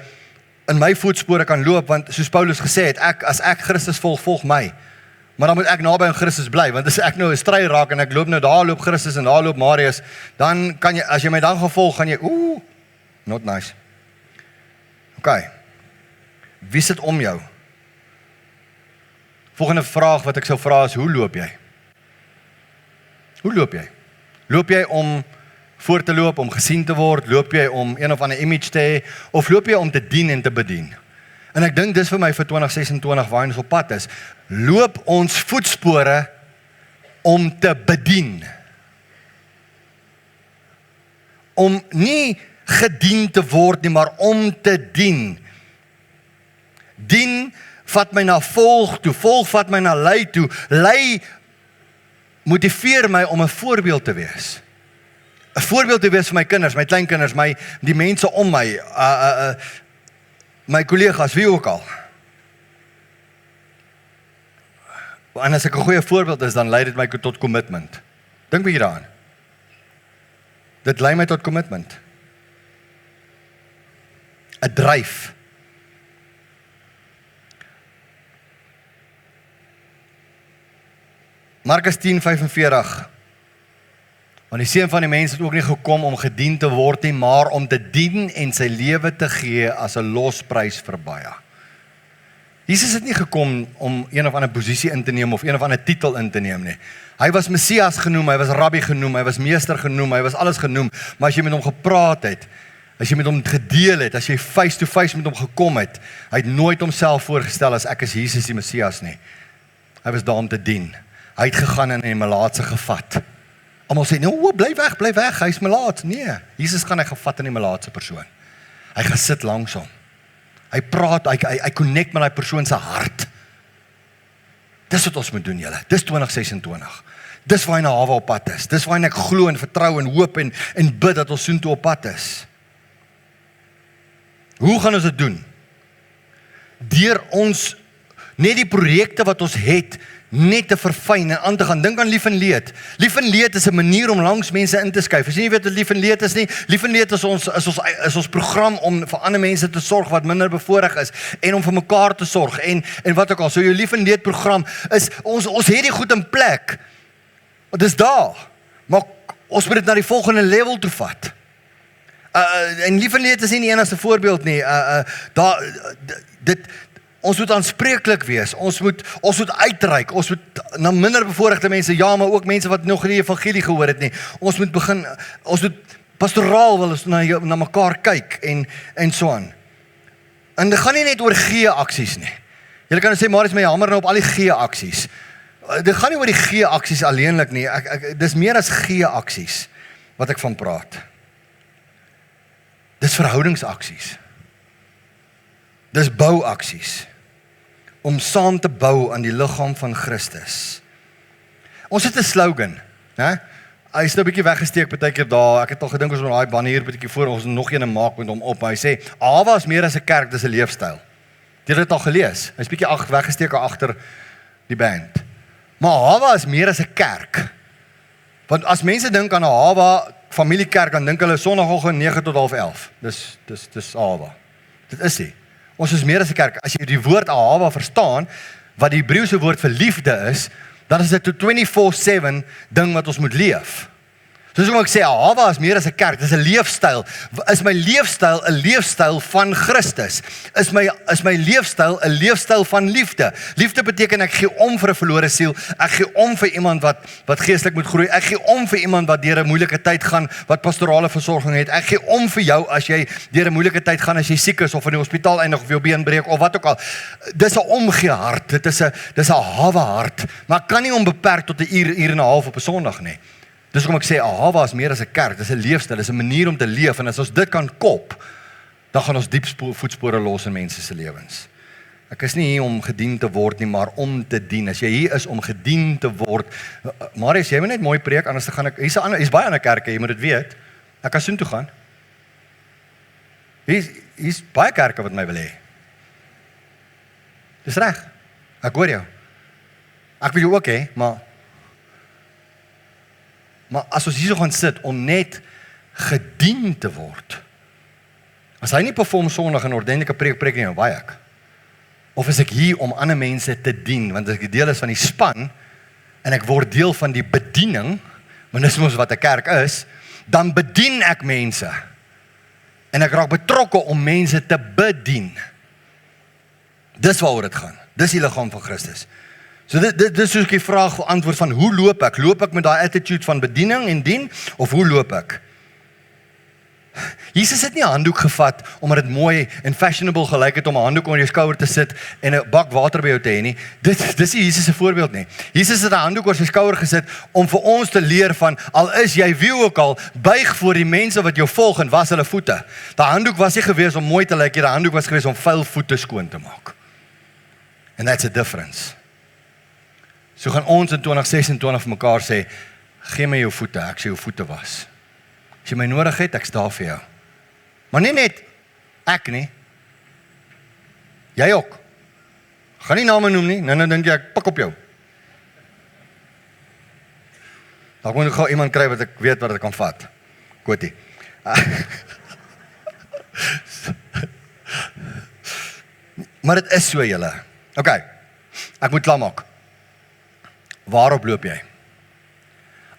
in my voetspore kan loop, want soos Paulus gesê het, as ek Christus volg my. Maar dan moet ek naby aan Christus bly, want as ek nou 'n stry raak en ek loop nou, daar loop Christus en daar loop Marius, dan kan jy, as jy my dan gaan volg, gaan jy, not nice. Okay. Wie sit om jou? Volgende vraag wat ek sou vra is, hoe loop jy? Hoe loop jy? Loop jy om voor te loop, om gesien te word? Loop jy om een of ander image te hê? Of loop jy om te dien en te bedien? En ek dink dis vir my vir 2026 waar ons op pad is. Loop ons voetspore om te bedien. Om nie gedien te word nie, maar om te dien. Dien vat my na volg toe, volg vat my na lei toe, lei motiveer my om 'n voorbeeld te wees. 'n Voorbeeld te wees vir my kinders, my kleinkinders, die mense om my, my kollegas, wie ook al. En as ek 'n goeie voorbeeld is, dan lei dit my tot commitment. Dink bietjie daaraan. Dit lei my tot commitment. 'n Dryf. Markus 10:45. Want die Seun van die Mens het ook nie gekom om gedien te word nie, maar om te dien en sy lewe te gee as 'n losprys vir baie. Jesus het nie gekom om een of ander posisie in te neem of een of ander titel in te neem nie. Hy was Messias genoem, hy was Rabbi genoem, hy was Meester genoem, hy was alles genoem, maar as jy met hom gepraat het, as jy met hom gedeel het, as jy face to face met hom gekom het, hy het nooit homself voorgestel as ek is Jesus die Messias nie. Hy was daar om te dien. Hy het gegaan en die melaatse gevat. Almal sê, nou, bly weg, hy is melaats. Nee, Jesus gaan hy gevat in die melaatse persoon. Hy gaan sit langs hom. Hy praat, hy connect met die persoon se hart. Dis wat ons moet doen, julle. Dis 2026. Dis waar hy na hawe op pad is. Dis waar ek glo en vertrou en hoop en bid dat ons soontoe op pad is. Hoe gaan ons dit doen? Deur ons, net die projekte wat ons het, net te verfyn en aan te gaan. Dink aan Lief en Leed. Lief en Leed is 'n manier om langs mense in te skuif. As jy nie weet wat Lief en Leed is nie, Lief en Leed is ons program om vir ander mense te sorg wat minder bevoorreg is en om vir mekaar te sorg en wat ook al. So jou Lief en Leed program is ons het die goed in plek. Dit is daar. Maar ons moet dit na die volgende level toe vat. En Lief en Leed is nie die enigste voorbeeld nie. Ons moet aanspreeklik wees, ons moet uitreik, ons moet na minder bevoorregte mense, ja, maar ook mense wat nog nie die evangelie gehoor het nie. Ons moet pastoraal wil ons na mekaar kyk en so aan. En dit gaan nie net oor gee-aksies nie. Julle kan sê, maar is my hamer nou op al die gee-aksies. Dit gaan nie oor die gee-aksies alleenlik nie, dis meer as gee-aksies wat ek van praat. Dis verhoudingsaksies. Dis bouaksies. Om saam te bou aan die liggaam van Christus. Ons het 'n slogan, né? hy is nou 'n bietjie weggesteek partykeer daar. Ek het al gedink ons moet daai wanneer bietjie voor ons nog een maak met hom op. Hy sê Hawa is meer as 'n kerk, dis 'n leefstyl. Jy het dit al gelees. Hy's bietjie weggesteek agter die band. Maar Hawa is meer as 'n kerk. Want as mense dink aan 'n Hawa familiekerk, dan dink hulle Sondagoggend 9 tot 10:30. Dis Hawa. Dit is nie. Ons is meer as 'n kerk. As jy die woord Hawa verstaan, wat die Hebreëse woord vir liefde is, dan is dit 'n 24/7 ding wat ons moet leef. Soos ek sê, Hawa is meer as 'n kerk, dis 'n leefstyl. Is my leefstyl 'n leefstyl van Christus? Is my leefstyl 'n leefstyl van liefde? Liefde beteken ek gee om vir 'n verlore siel, ek gee om vir iemand wat geestelik moet groei, ek gee om vir iemand wat deur 'n moeilike tyd gaan, wat pastorale versorging het, ek gee om vir jou as jy deur 'n moeilike tyd gaan, as jy siek is of in die hospitaal eindig of jou been breek of wat ook al. Dis 'n omgee hart, dis 'n Hawa hart, maar ek kan nie hom beperk tot 'n uur en 'n half op 'n Sondag nie. Dis hoekom ek sê, Hawa is meer as 'n kerk, dis 'n leefstyl, dis 'n manier om te leef, en as ons dit kan kop, dan gaan ons diep voetspore los in mense se lewens. Ek is nie hier om gedien te word nie, maar om te dien. As jy hier is om gedien te word, Marius, jy moet net mooi preek, anders gaan ek, hier's baie ander kerke, jy moet dit weet, ek kan soontoe gaan. Hier's baie kerke wat my wil hê. Dis reg, ek hoor jou. Ek wil jou ook hê, maar as ons hier so gaan sit om net gedien te word, as hy nie perform Sondag 'n ordentlike preek nie, waar ek? Of is ek hier om ander mense te dien, want as ek deel is van die span, en ek word deel van die bediening, want dis mos wat 'n kerk is, dan bedien ek mense, en ek raak betrokke om mense te bedien. Dis waaroor dit gaan, dis die liggaam van Christus. So dit is soos ek die vraag antwoord van hoe loop ek? Loop ek met daai attitude van bediening en dien, of hoe loop ek? Jesus het nie 'n handdoek gevat, omdat dit mooi en fashionable gelyk het om 'n handdoek onder jou skouer te sit en 'n bak water by jou te hê nie. Dis nie Jesus se voorbeeld nie. Jesus het 'n handdoek oor sy skouer gesit om vir ons te leer van, al is jy wie ook al, buig voor die mense wat jou volg en was hulle voete. Daai handdoek was nie gewees om mooi te lyk nie, daai handdoek was gewees om vuil voete skoon te maak. And that's a difference. So gaan ons in 2026 vir mekaar sê, gee my jou voete, ek sê jou voete was. As jy my nodig het, ek's daar vir jou. Maar nie net ek nie. Jy ook. Gaan nie name noem nie, nou dink jy ek pik op jou. Dan moet ek gou iemand kry wat ek weet wat ek kan vat. Kotie. Maar dit is so julle. Okay, ek moet klaar maak. Waarop loop jy?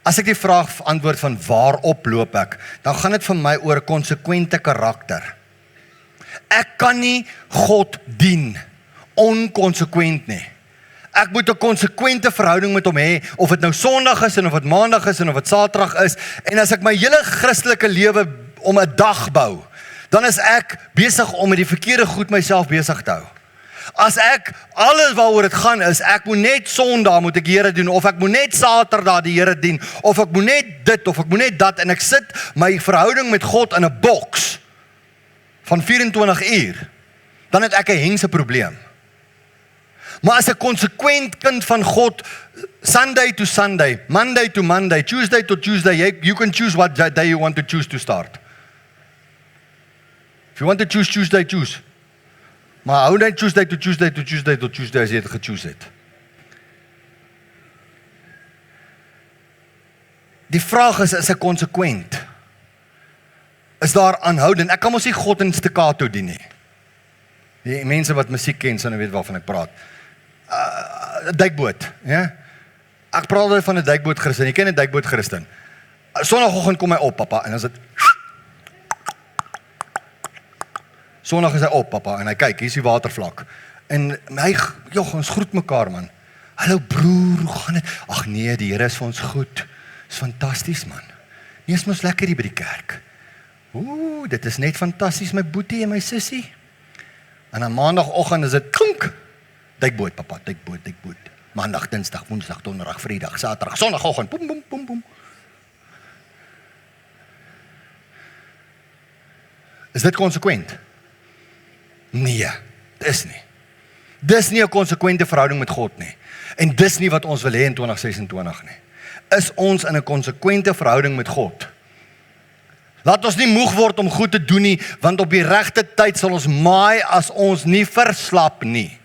As ek die vraag antwoord van waarop loop ek, dan gaan dit vir my oor konsekwente karakter. Ek kan nie God dien onkonsekwent nie. Ek moet 'n konsekwente verhouding met hom hê, of dit nou Sondag is en of dit Maandag is en of dit Saterdag is. En as ek my hele Christelike lewe om 'n dag bou, dan is ek besig om met die verkeerde goed myself besig te hou. As ek, alles waaroor dit gaan is, ek moet net Sondag moet ek die Here doen, of ek moet net Saterdag die Here dien, of ek moet net dit, of ek moet net dat, en ek sit my verhouding met God in 'n boks van 24 uur, dan het ek 'n hengse probleem. Maar as 'n konsekwent kind van God, Sunday to Sunday, Monday to Monday, Tuesday to Tuesday, you can choose what day you want to choose to start. If you want to choose Tuesday, choose. Maar hou net Tuesday to Tuesday to Tuesday to Tuesday as jy dit gechoose het. Die vraag is ek konsekwent? Is daar aanhoudend? Ek kan mos nie God in staccato dien nie. Die mense wat musiek ken, sal nou weet waarvan ek praat. Duikboot, ja? Ek praat altyd van 'n duikboot Christen. Jy ken 'n duikboot Christen. Sondagoggend kom hy op, papa, en dan is dit Sondag is hy op, papa, en hy kyk, hier is die watervlak. En hy, ons groet mekaar, man. Hallo broer, hoe gaan dit? Ag nee, die Here is vir ons goed. Dis fantasties, man. Nie is mos lekker hier by die kerk. Dit is net fantasties, my boetie en my sussie. En dan maandagoggend is dit klink. Duikboot, papa, duikboot. Maandag, Dinsdag, Woensdag, Donderdag, Vrydag, Saterdag, Sondagoggend, boem. Is dit konsekwent? Nee, dis nie. Dis nie 'n konsekwente verhouding met God nie. En dis nie wat ons wil hê in 2026 nie. is ons in 'n konsekwente verhouding met God. Laat ons nie moeg word om goed te doen nie, want op die regte tyd sal ons maai as ons nie verslap nie.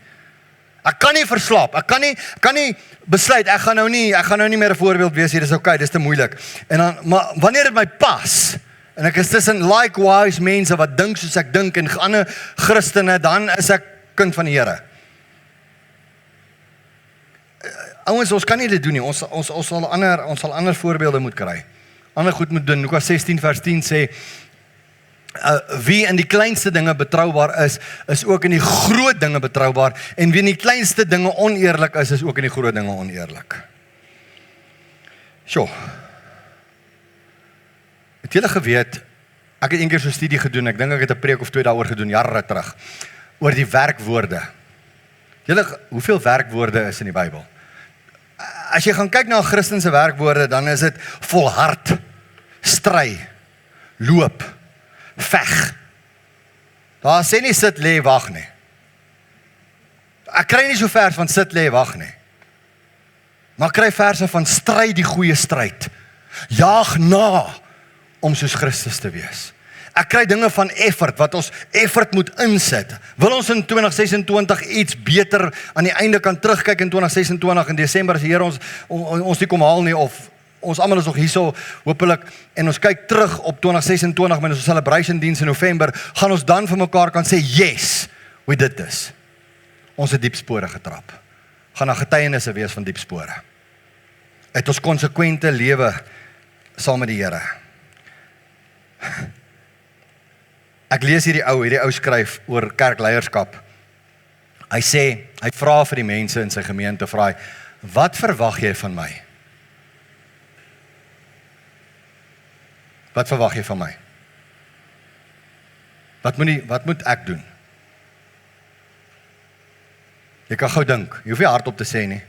Ek kan nie verslap, ek kan nie besluit, ek gaan nou nie meer 'n voorbeeld wees hier, dis okay, dis te moeilik. En dan, maar wanneer dit my pas, en ek is tussen likewise mense wat dink soos ek dink, en ander Christene, dan is ek kind van die Here. Ouens, ons kan nie dit doen nie, ons sal ander voorbeelde moet kry. Ander goed moet doen. Lukas 16 vers 10 sê, wie in die kleinste dinge betroubaar is ook in die groot dinge betroubaar, en wie in die kleinste dinge oneerlik is ook in die groot dinge oneerlik. Sjoe. Het julle geweet, ek het eendag so 'n studie gedoen, ek dink ek het 'n preek of 2 daaroor gedoen, jare terug, oor die werkwoorde. Hoeveel werkwoorde is in die Bybel? As jy gaan kyk na 'n Christen se werkwoorde, dan is dit volhard, stry, loop, veg. Daar sê nie sit, lê, wag nie. Ek kry nie so vers van sit, lê, wag nie. Maar ek kry verse van stry die goeie stryd. Jaag na om soos Christus te wees. Ek kry dinge van effort, wat ons effort moet insit. Wil ons in 2026 iets beter aan die einde kan terugkyk in 2026 in Desember, as die Here ons nie kom haal nie, of ons almal is nog hierso, hopelik, en ons kyk terug op 2026 met ons celebration diens in November, gaan ons dan vir mekaar kan sê, yes, we did this. Ons het diep spore getrap. Gaan daar getuienisse wees van diep spore. Het ons konsekwente lewe saam met die Here. Ek lees hierdie ou skryf oor kerkleierskap. Hy sê, hy vra vir die mense in sy gemeente, vra hy, wat verwag jy van my? Wat verwag jy van my? Wat moet ek doen? Jy kan gou dink, jy hoef nie hardop te sê nie.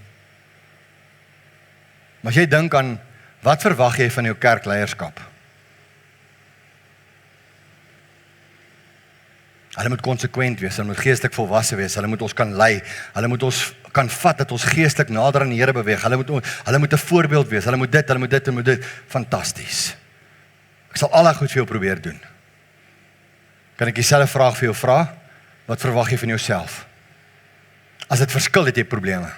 Maar as jy dink aan, wat verwag jy van jou kerkleierskap? Hulle moet konsekwent wees, hulle moet geestelik volwasse wees, hulle moet ons kan lei, hulle moet ons kan vat, dat ons geestelik nader aan die Here beweeg, hulle moet 'n voorbeeld wees, hulle moet dit, fantasties. Ek sal al daai goed vir jou probeer doen. Kan ek dieselfde vraag vir jou vra? Wat verwag jy van jouself? As dit verskil, het jy probleme.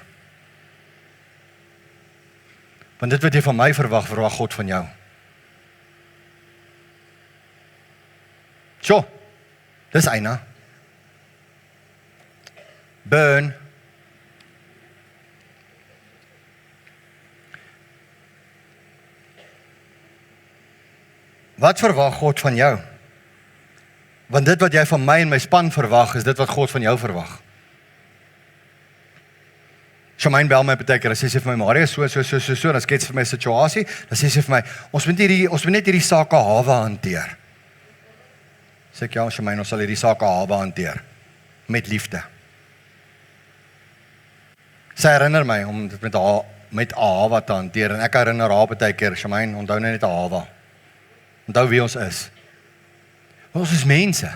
Want dit wat jy van my verwag God van jou. Sjoe. Dis eina. Burn. Wat verwag God van jou? Want dit wat jy van my en my span verwag, is dit wat God van jou verwag. Shamaine bel my baie keer, sy sê vir my, Mario, so, dan skets vir my situasie, dan sê sy vir my, ons moet net hierdie sake hawe hanteer. Sê ek, ja, Shamaine, ons sal hierdie sake hawe hanteer, met liefde. Sy herinner my om dit met hawe te hanteer, en ek herinner haar baie keer, Shamaine, onthou net hawe. Onthou wie ons is. Want ons is mense.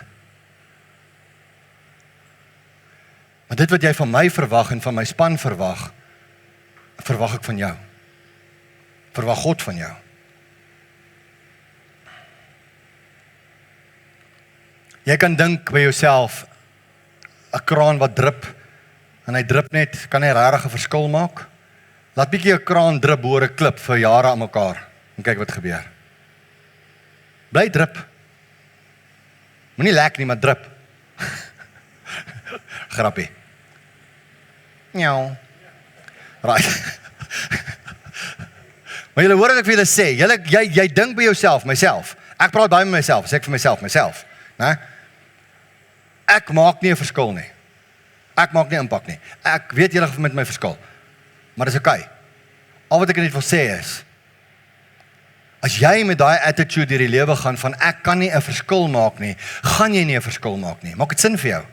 Maar dit wat jy van my verwag en van my span verwag ek van jou. Verwag God van jou. Jy kan dink by jouself, 'n kraan wat drup, en hy drup net, kan hy regtig 'n verskil maak? Laat bietjie 'n kraan drup oor 'n klip vir jare aan mekaar, en kyk wat gebeur. Bly drup. Moenie lek nie, maar drup. Grappie. Njau. Right. Maar julle hoor wat ek vir julle sê, jy dink by jouself, myself. Ek praat baie met myself, sê ek vir myself. Né? Ek maak nie 'n verskil nie. Ek maak nie impak nie. Ek weet julle met my verskil. Maar dis okay. Al wat ek net wil sê is, as jy met daai attitude deur die lewe gaan van ek kan nie 'n verskil maak nie, gaan jy nie 'n verskil maak nie. Maak dit sin vir jou?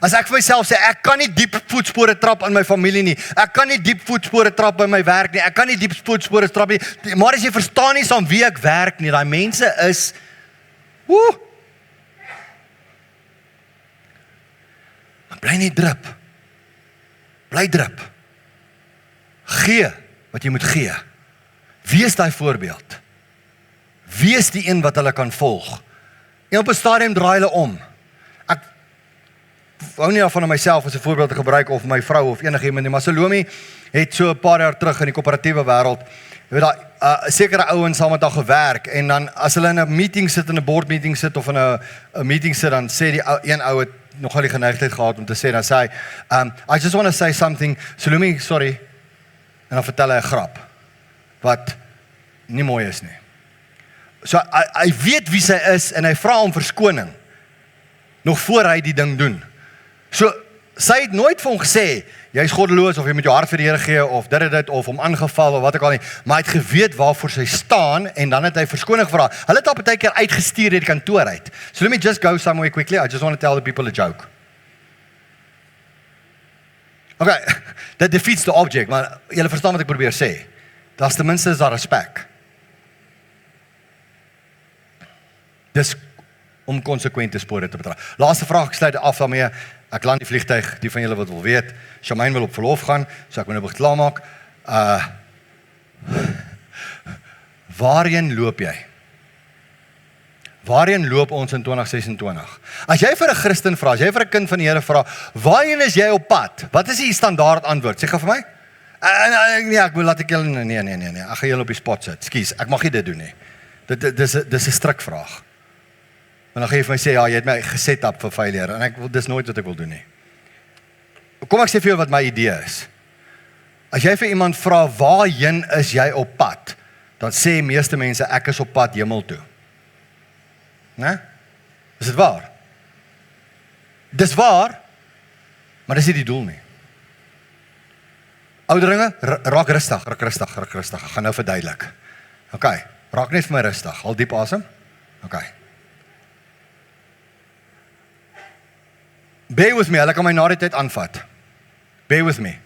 As ek vir myself sê, ek kan nie diep voetspore trap in my familie nie, ek kan nie diep voetspore trap by my werk nie, ek kan nie diep voetspore trap nie, maar as jy verstaan nie saam wie ek werk nie, daai mense is, bly nie drup. Bly drup. Gee wat jy moet gee. Wees daai voorbeeld. Wees die een wat hulle kan volg. En op 'n stadium draai hulle om. Ek hou nie van myself as 'n voorbeeld te gebruik of my vrou of enigiemand nie, maar Salome het so 'n paar jaar terug in die koöperatiewe wêreld, jy weet daai sekere ouens saam met haar gewerk en dan as hulle in 'n meeting sit, in 'n board meeting sit of in 'n meeting sit, dan sê die een ou het nogal die geneigtheid gehad om te sê, dan sê hy, I just want to say something, Salome, sorry, en dan vertel hy 'n grap wat nie mooi is nie. So hy weet wie sy is en hy vra om verskoning nog voor hy die ding doen. So sy het nooit vir hom gesê jy's goddeloos of jy moet jou hart vir die Here gee of dit of hom aangeval of wat ook al nie, maar hy het geweet waarvoor sy staan en dan het hy verskoning gevra. Hulle het haar baie keer uitgestuur uit die kantoor uit. So let me just go somewhere quickly. I just want to tell the people a joke. Okay, that defeats the object, maar julle verstaan wat ek probeer sê. Daar's ten minste is daar respek. Dis om konsekwente spore te betrag. Laaste vraag, ek sluit af daarmee. Ek land die vliegtuig, die van julle wat wil weet. Shamaine wil op verlof gaan, so ek moet nou begin klaarmaak. Waarheen loop jy? Waarheen loop ons in 2026? As jy vir 'n Christen vra, as jy vir 'n kind van die Here vra, waarheen is jy op pad? Wat is die standaard antwoord? Sê gou vir my. Nee, ek wil laat ek julle nee. Ek gaan julle op die spot sit. Skus, ek mag nie dit doen nie. Dis 'n strikvraag. En dan gaan jy vir my sê, ja, jy het my geset up vir failure, en dis nooit wat ek wil doen nie. Kom ek sê vir jou wat my idee is. As jy vir iemand vra, waarheen is jy op pad? Dan sê meeste mense, ek is op pad hemel toe. Né? Is dit waar? Dis waar, maar dis nie die doel nie. Ouderinge, raak rustig. Ek gaan nou verduidelik. Okay, raak net vir my rustig. Haal diep asem. Okay. Bear with me, hulle kan my na die tyd aanvat. Bear with me.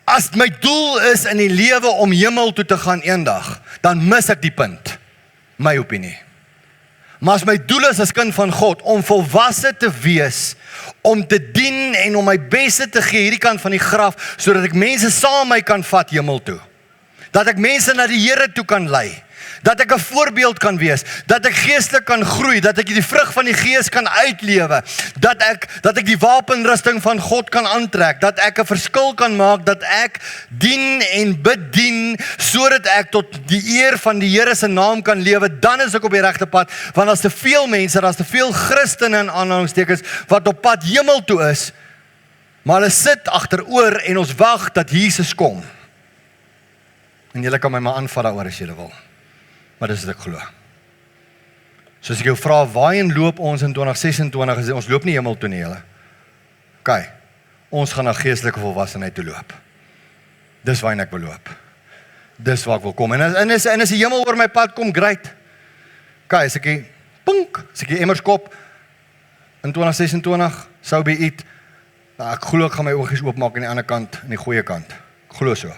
As my doel is in die lewe om hemel toe te gaan eendag, dan mis ek die punt. My opinie. Maar as my doel is as kind van God, om volwasse te wees, om te dien en om my beste te gee hierdie kant van die graf, sodat ek mense saam my kan vat hemel toe. Dat ek mense na die Here toe kan lei. Dat ek 'n voorbeeld kan wees, dat ek geestelik kan groei, dat ek die vrug van die Gees kan uitlewe, dat ek die wapenrusting van God kan aantrek, dat ek 'n verskil kan maak, dat ek dien en bedien, sodat ek tot die eer van die Here se naam kan lewe, dan is ek op die regte pad, want as te veel mense, as te veel Christene in aanhalingstekens, wat op pad hemel toe is, maar hulle sit agteroor en ons wag dat Jesus kom. En julle kan my maar aanvat daaroor as julle wil. Maar dis wat ek glo. So as ek jou vra, waarheen loop ons in 2026, ons loop nie hemel toe nie, julle. Okay, ons gaan na geestelike volwassenheid toe loop. Dis waarheen ek wil loop. Dis waar ek wil kom. En as die hemel oor my pad kom, great. Okay, as ek die emmerskop in 2026, so be it. Ek glo ek gaan my oogies oopmaak aan die ander kant, aan die goeie kant. Ek glo so.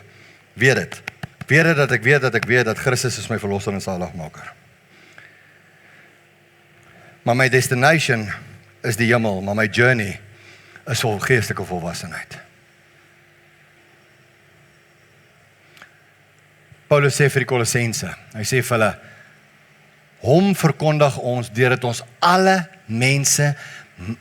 Weet dit. Dat ek weet dat Christus is my verlosser en saligmaker. Maar my destination is die hemel, maar my journey is vol geestelike volwassenheid. Paulus sê vir die Kolossense, hy sê vir hulle, hom verkondig ons deurdat ons alle mense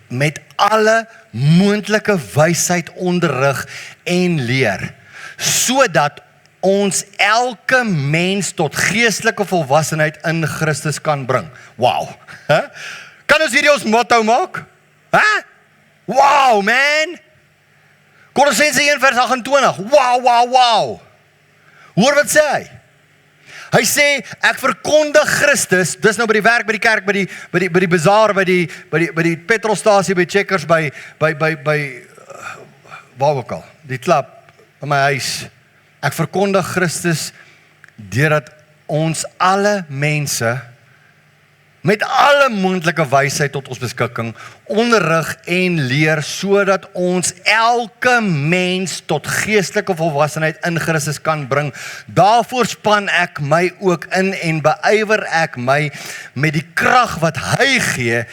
met alle moontlike wysheid onderrig en leer, sodat ons elke mens tot geestelike volwassenheid in Christus kan bring. Wow. Kan ons hierdie ons motto maak? Wow, man. Kolossense 1:28. Wow. Hoor wat sê hy? Hy sê, ek verkondig Christus, dis nou by die werk, by die kerk, by die bazaar, by die petrolstasie, by Checkers, by waar ook al, die klub, by my huis. Ek verkondig Christus deurdat ons alle mense met alle moontlike wysheid tot ons beskikking onderrig en leer, sodat ons elke mens tot geestelike volwassenheid in Christus kan bring. Daarvoor span ek my ook in en beywer ek my met die krag wat hy gee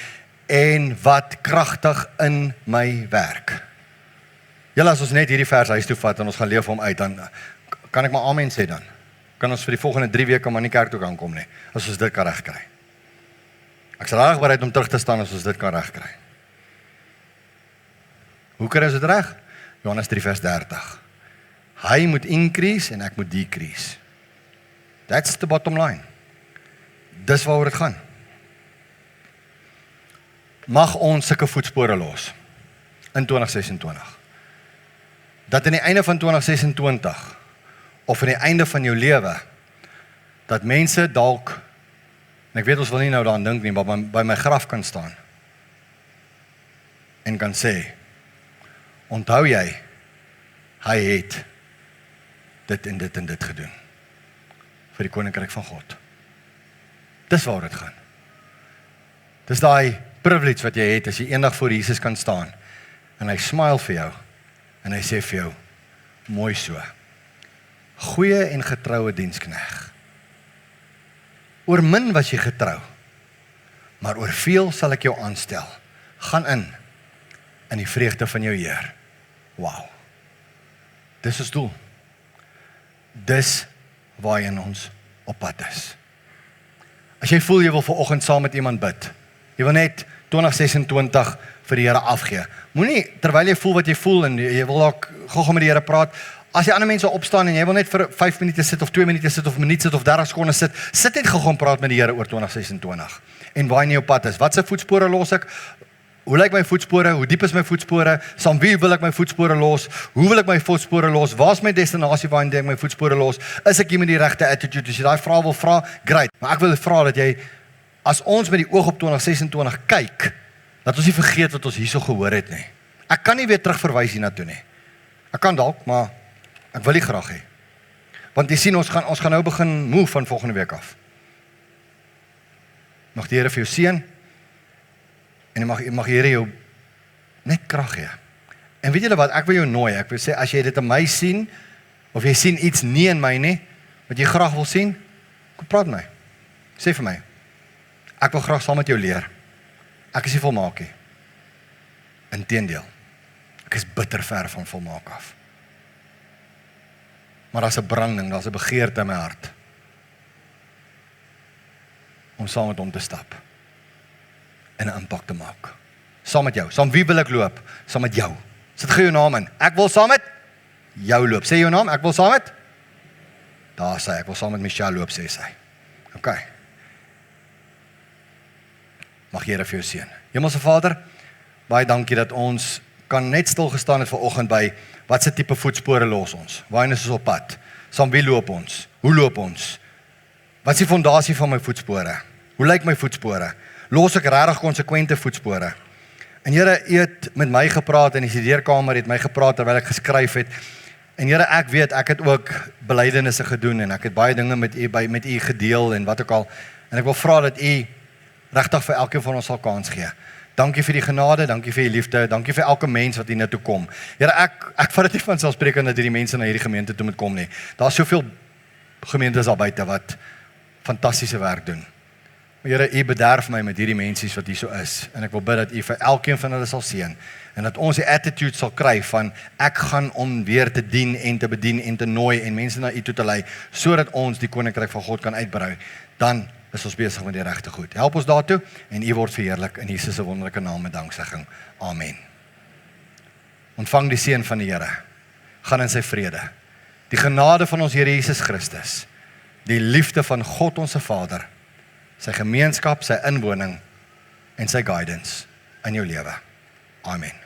en wat kragtig in my werk. Julle, as ons net hierdie vers huis toe vat en ons gaan leef hom uit, dan Kan ek maar amen sê dan? Kan ons vir die volgende 3 weke maar nie kerk toe kan kom nie, as ons dit kan regkry. Ek is regtig bereid om terug te staan as ons dit kan regkry. Hoe kry ons dit reg? Johannes 3 vers 30. Hy moet increase en ek moet decrease. That's the bottom line. Dis waaroor dit gaan. Mag ons sulke voetspore los in 2026. Dat aan die einde van 2026 of aan die einde van jou lewe, dat mense dalk, en ek weet ons wil nie nou daaraan dink nie, maar by my graf kan staan en kan sê, onthou jy, hy het dit en dit en dit gedoen vir die koninkryk van God. Dis waar dit gaan. Dis daai privilege wat jy het as jy eendag voor Jesus kan staan en hy smile vir jou en hy sê vir jou, mooi so, goeie en getroue dienskneg. Oor min was jy getrou, maar oor veel sal ek jou aanstel. Gaan in die vreugde van jou Heer. Wow. Dis ons doel. Dis waarheen ons op pad is. As jy voel jy wil vanoggend saam met iemand bid, jy wil net 2026 vir die Here afgee. Moenie, terwyl jy voel wat jy voel en jy wil ook gou met die Here praat, as die ander mense opstaan en jy wil net vir 5 minute sit of 2 minute sit of 'n minuut sit of 30 sekondes sit net gou en praat met die Here oor 2026. En waar jy jou pad is. Wat se voetspore los ek? Hoe lyk my voetspore? Hoe diep is my voetspore? Saam wie wil ek my voetspore los? Hoe wil ek my voetspore los? Waar is my destinasie waarheen ek my voetspore los? Is ek hier met die regte attitude? As jy daai vraag wil vra, great. Maar ek wil vra dat jy, as ons met die oog op 2026 kyk, dat ons nie vergeet wat ons hierso gehoor het nie. Ek kan nie weer terugverwys hiernatoe nie. Ek kan dalk, maar ek wil nie graag hê. Want jy sien, ons gaan nou begin move van volgende week af. Mag die Here vir jou seën, en mag die Here jou net krag gee. En weet julle wat, ek wil jou nooi, ek wil sê, as jy dit in my sien, of jy sien iets nie in my nie, wat jy graag wil sien, kom praat met my. Sê vir my, ek wil graag saam met jou leer. Ek is nie volmaak nie. Inteendeel, ek is bitter ver van volmaak af. Maar daar's 'n branding, daar's 'n begeerte in my hart, om saam met hom te stap, en 'n impak te maak. Saam met jou. Saam wie wil ek loop? Saam met jou. Sit gou jou naam in. Ek wil saam met jou loop. Sê jou naam, ek wil saam met? Daar sê ek wil saam met Michelle loop, sê sy. OK. Mag Here vir jou seën. Hemelse Vader, baie dankie dat ons kan net stil gestaan het vanoggend by wat se tipe voetspore los ons. Waarheen is ons op pad? Saam wie loop ons? Hoe loop ons? Wat is die fondasie van my voetspore? Hoe lyk my voetspore? Los ek regtig konsekwente voetspore? En Here, U het met my gepraat in die studeerkamer, het my gepraat terwyl ek geskryf het. En Here, ek weet, ek het ook belydenisse gedoen en ek het baie dinge met U gedeel en wat ook al. En ek wil vra dat U regtig vir elkeen van ons sal kans gee. Dankie vir die genade, dankie vir die liefde, dankie vir elke mens wat hier na toe kom. Here, ek vat dit nie van selfsprekend dat hierdie mense na hierdie gemeente toe moet kom nie. Daar's soveel gemeentes daar buite wat fantastiese werk doen. Here, U bederf my met hierdie mensies wat hier so is. En ek wil bid dat U vir elkeen van hulle sal seën. En dat ons die attitude sal kry van, ek gaan om weer te dien en te bedien en te nooi en mense na U toe te lei, sodat ons die koninkryk van God kan uitbrei. Dan is ons besig met die regte goed. Help ons daartoe en U word verheerlik in Jesus se wonderlike naam met danksegging. Amen. Ontvang die seën van die Here. Gaan in sy vrede. Die genade van ons Here Jesus Christus, die liefde van God ons Vader, sy gemeenskap, sy inwoning en sy guidance in jou lewe. Amen.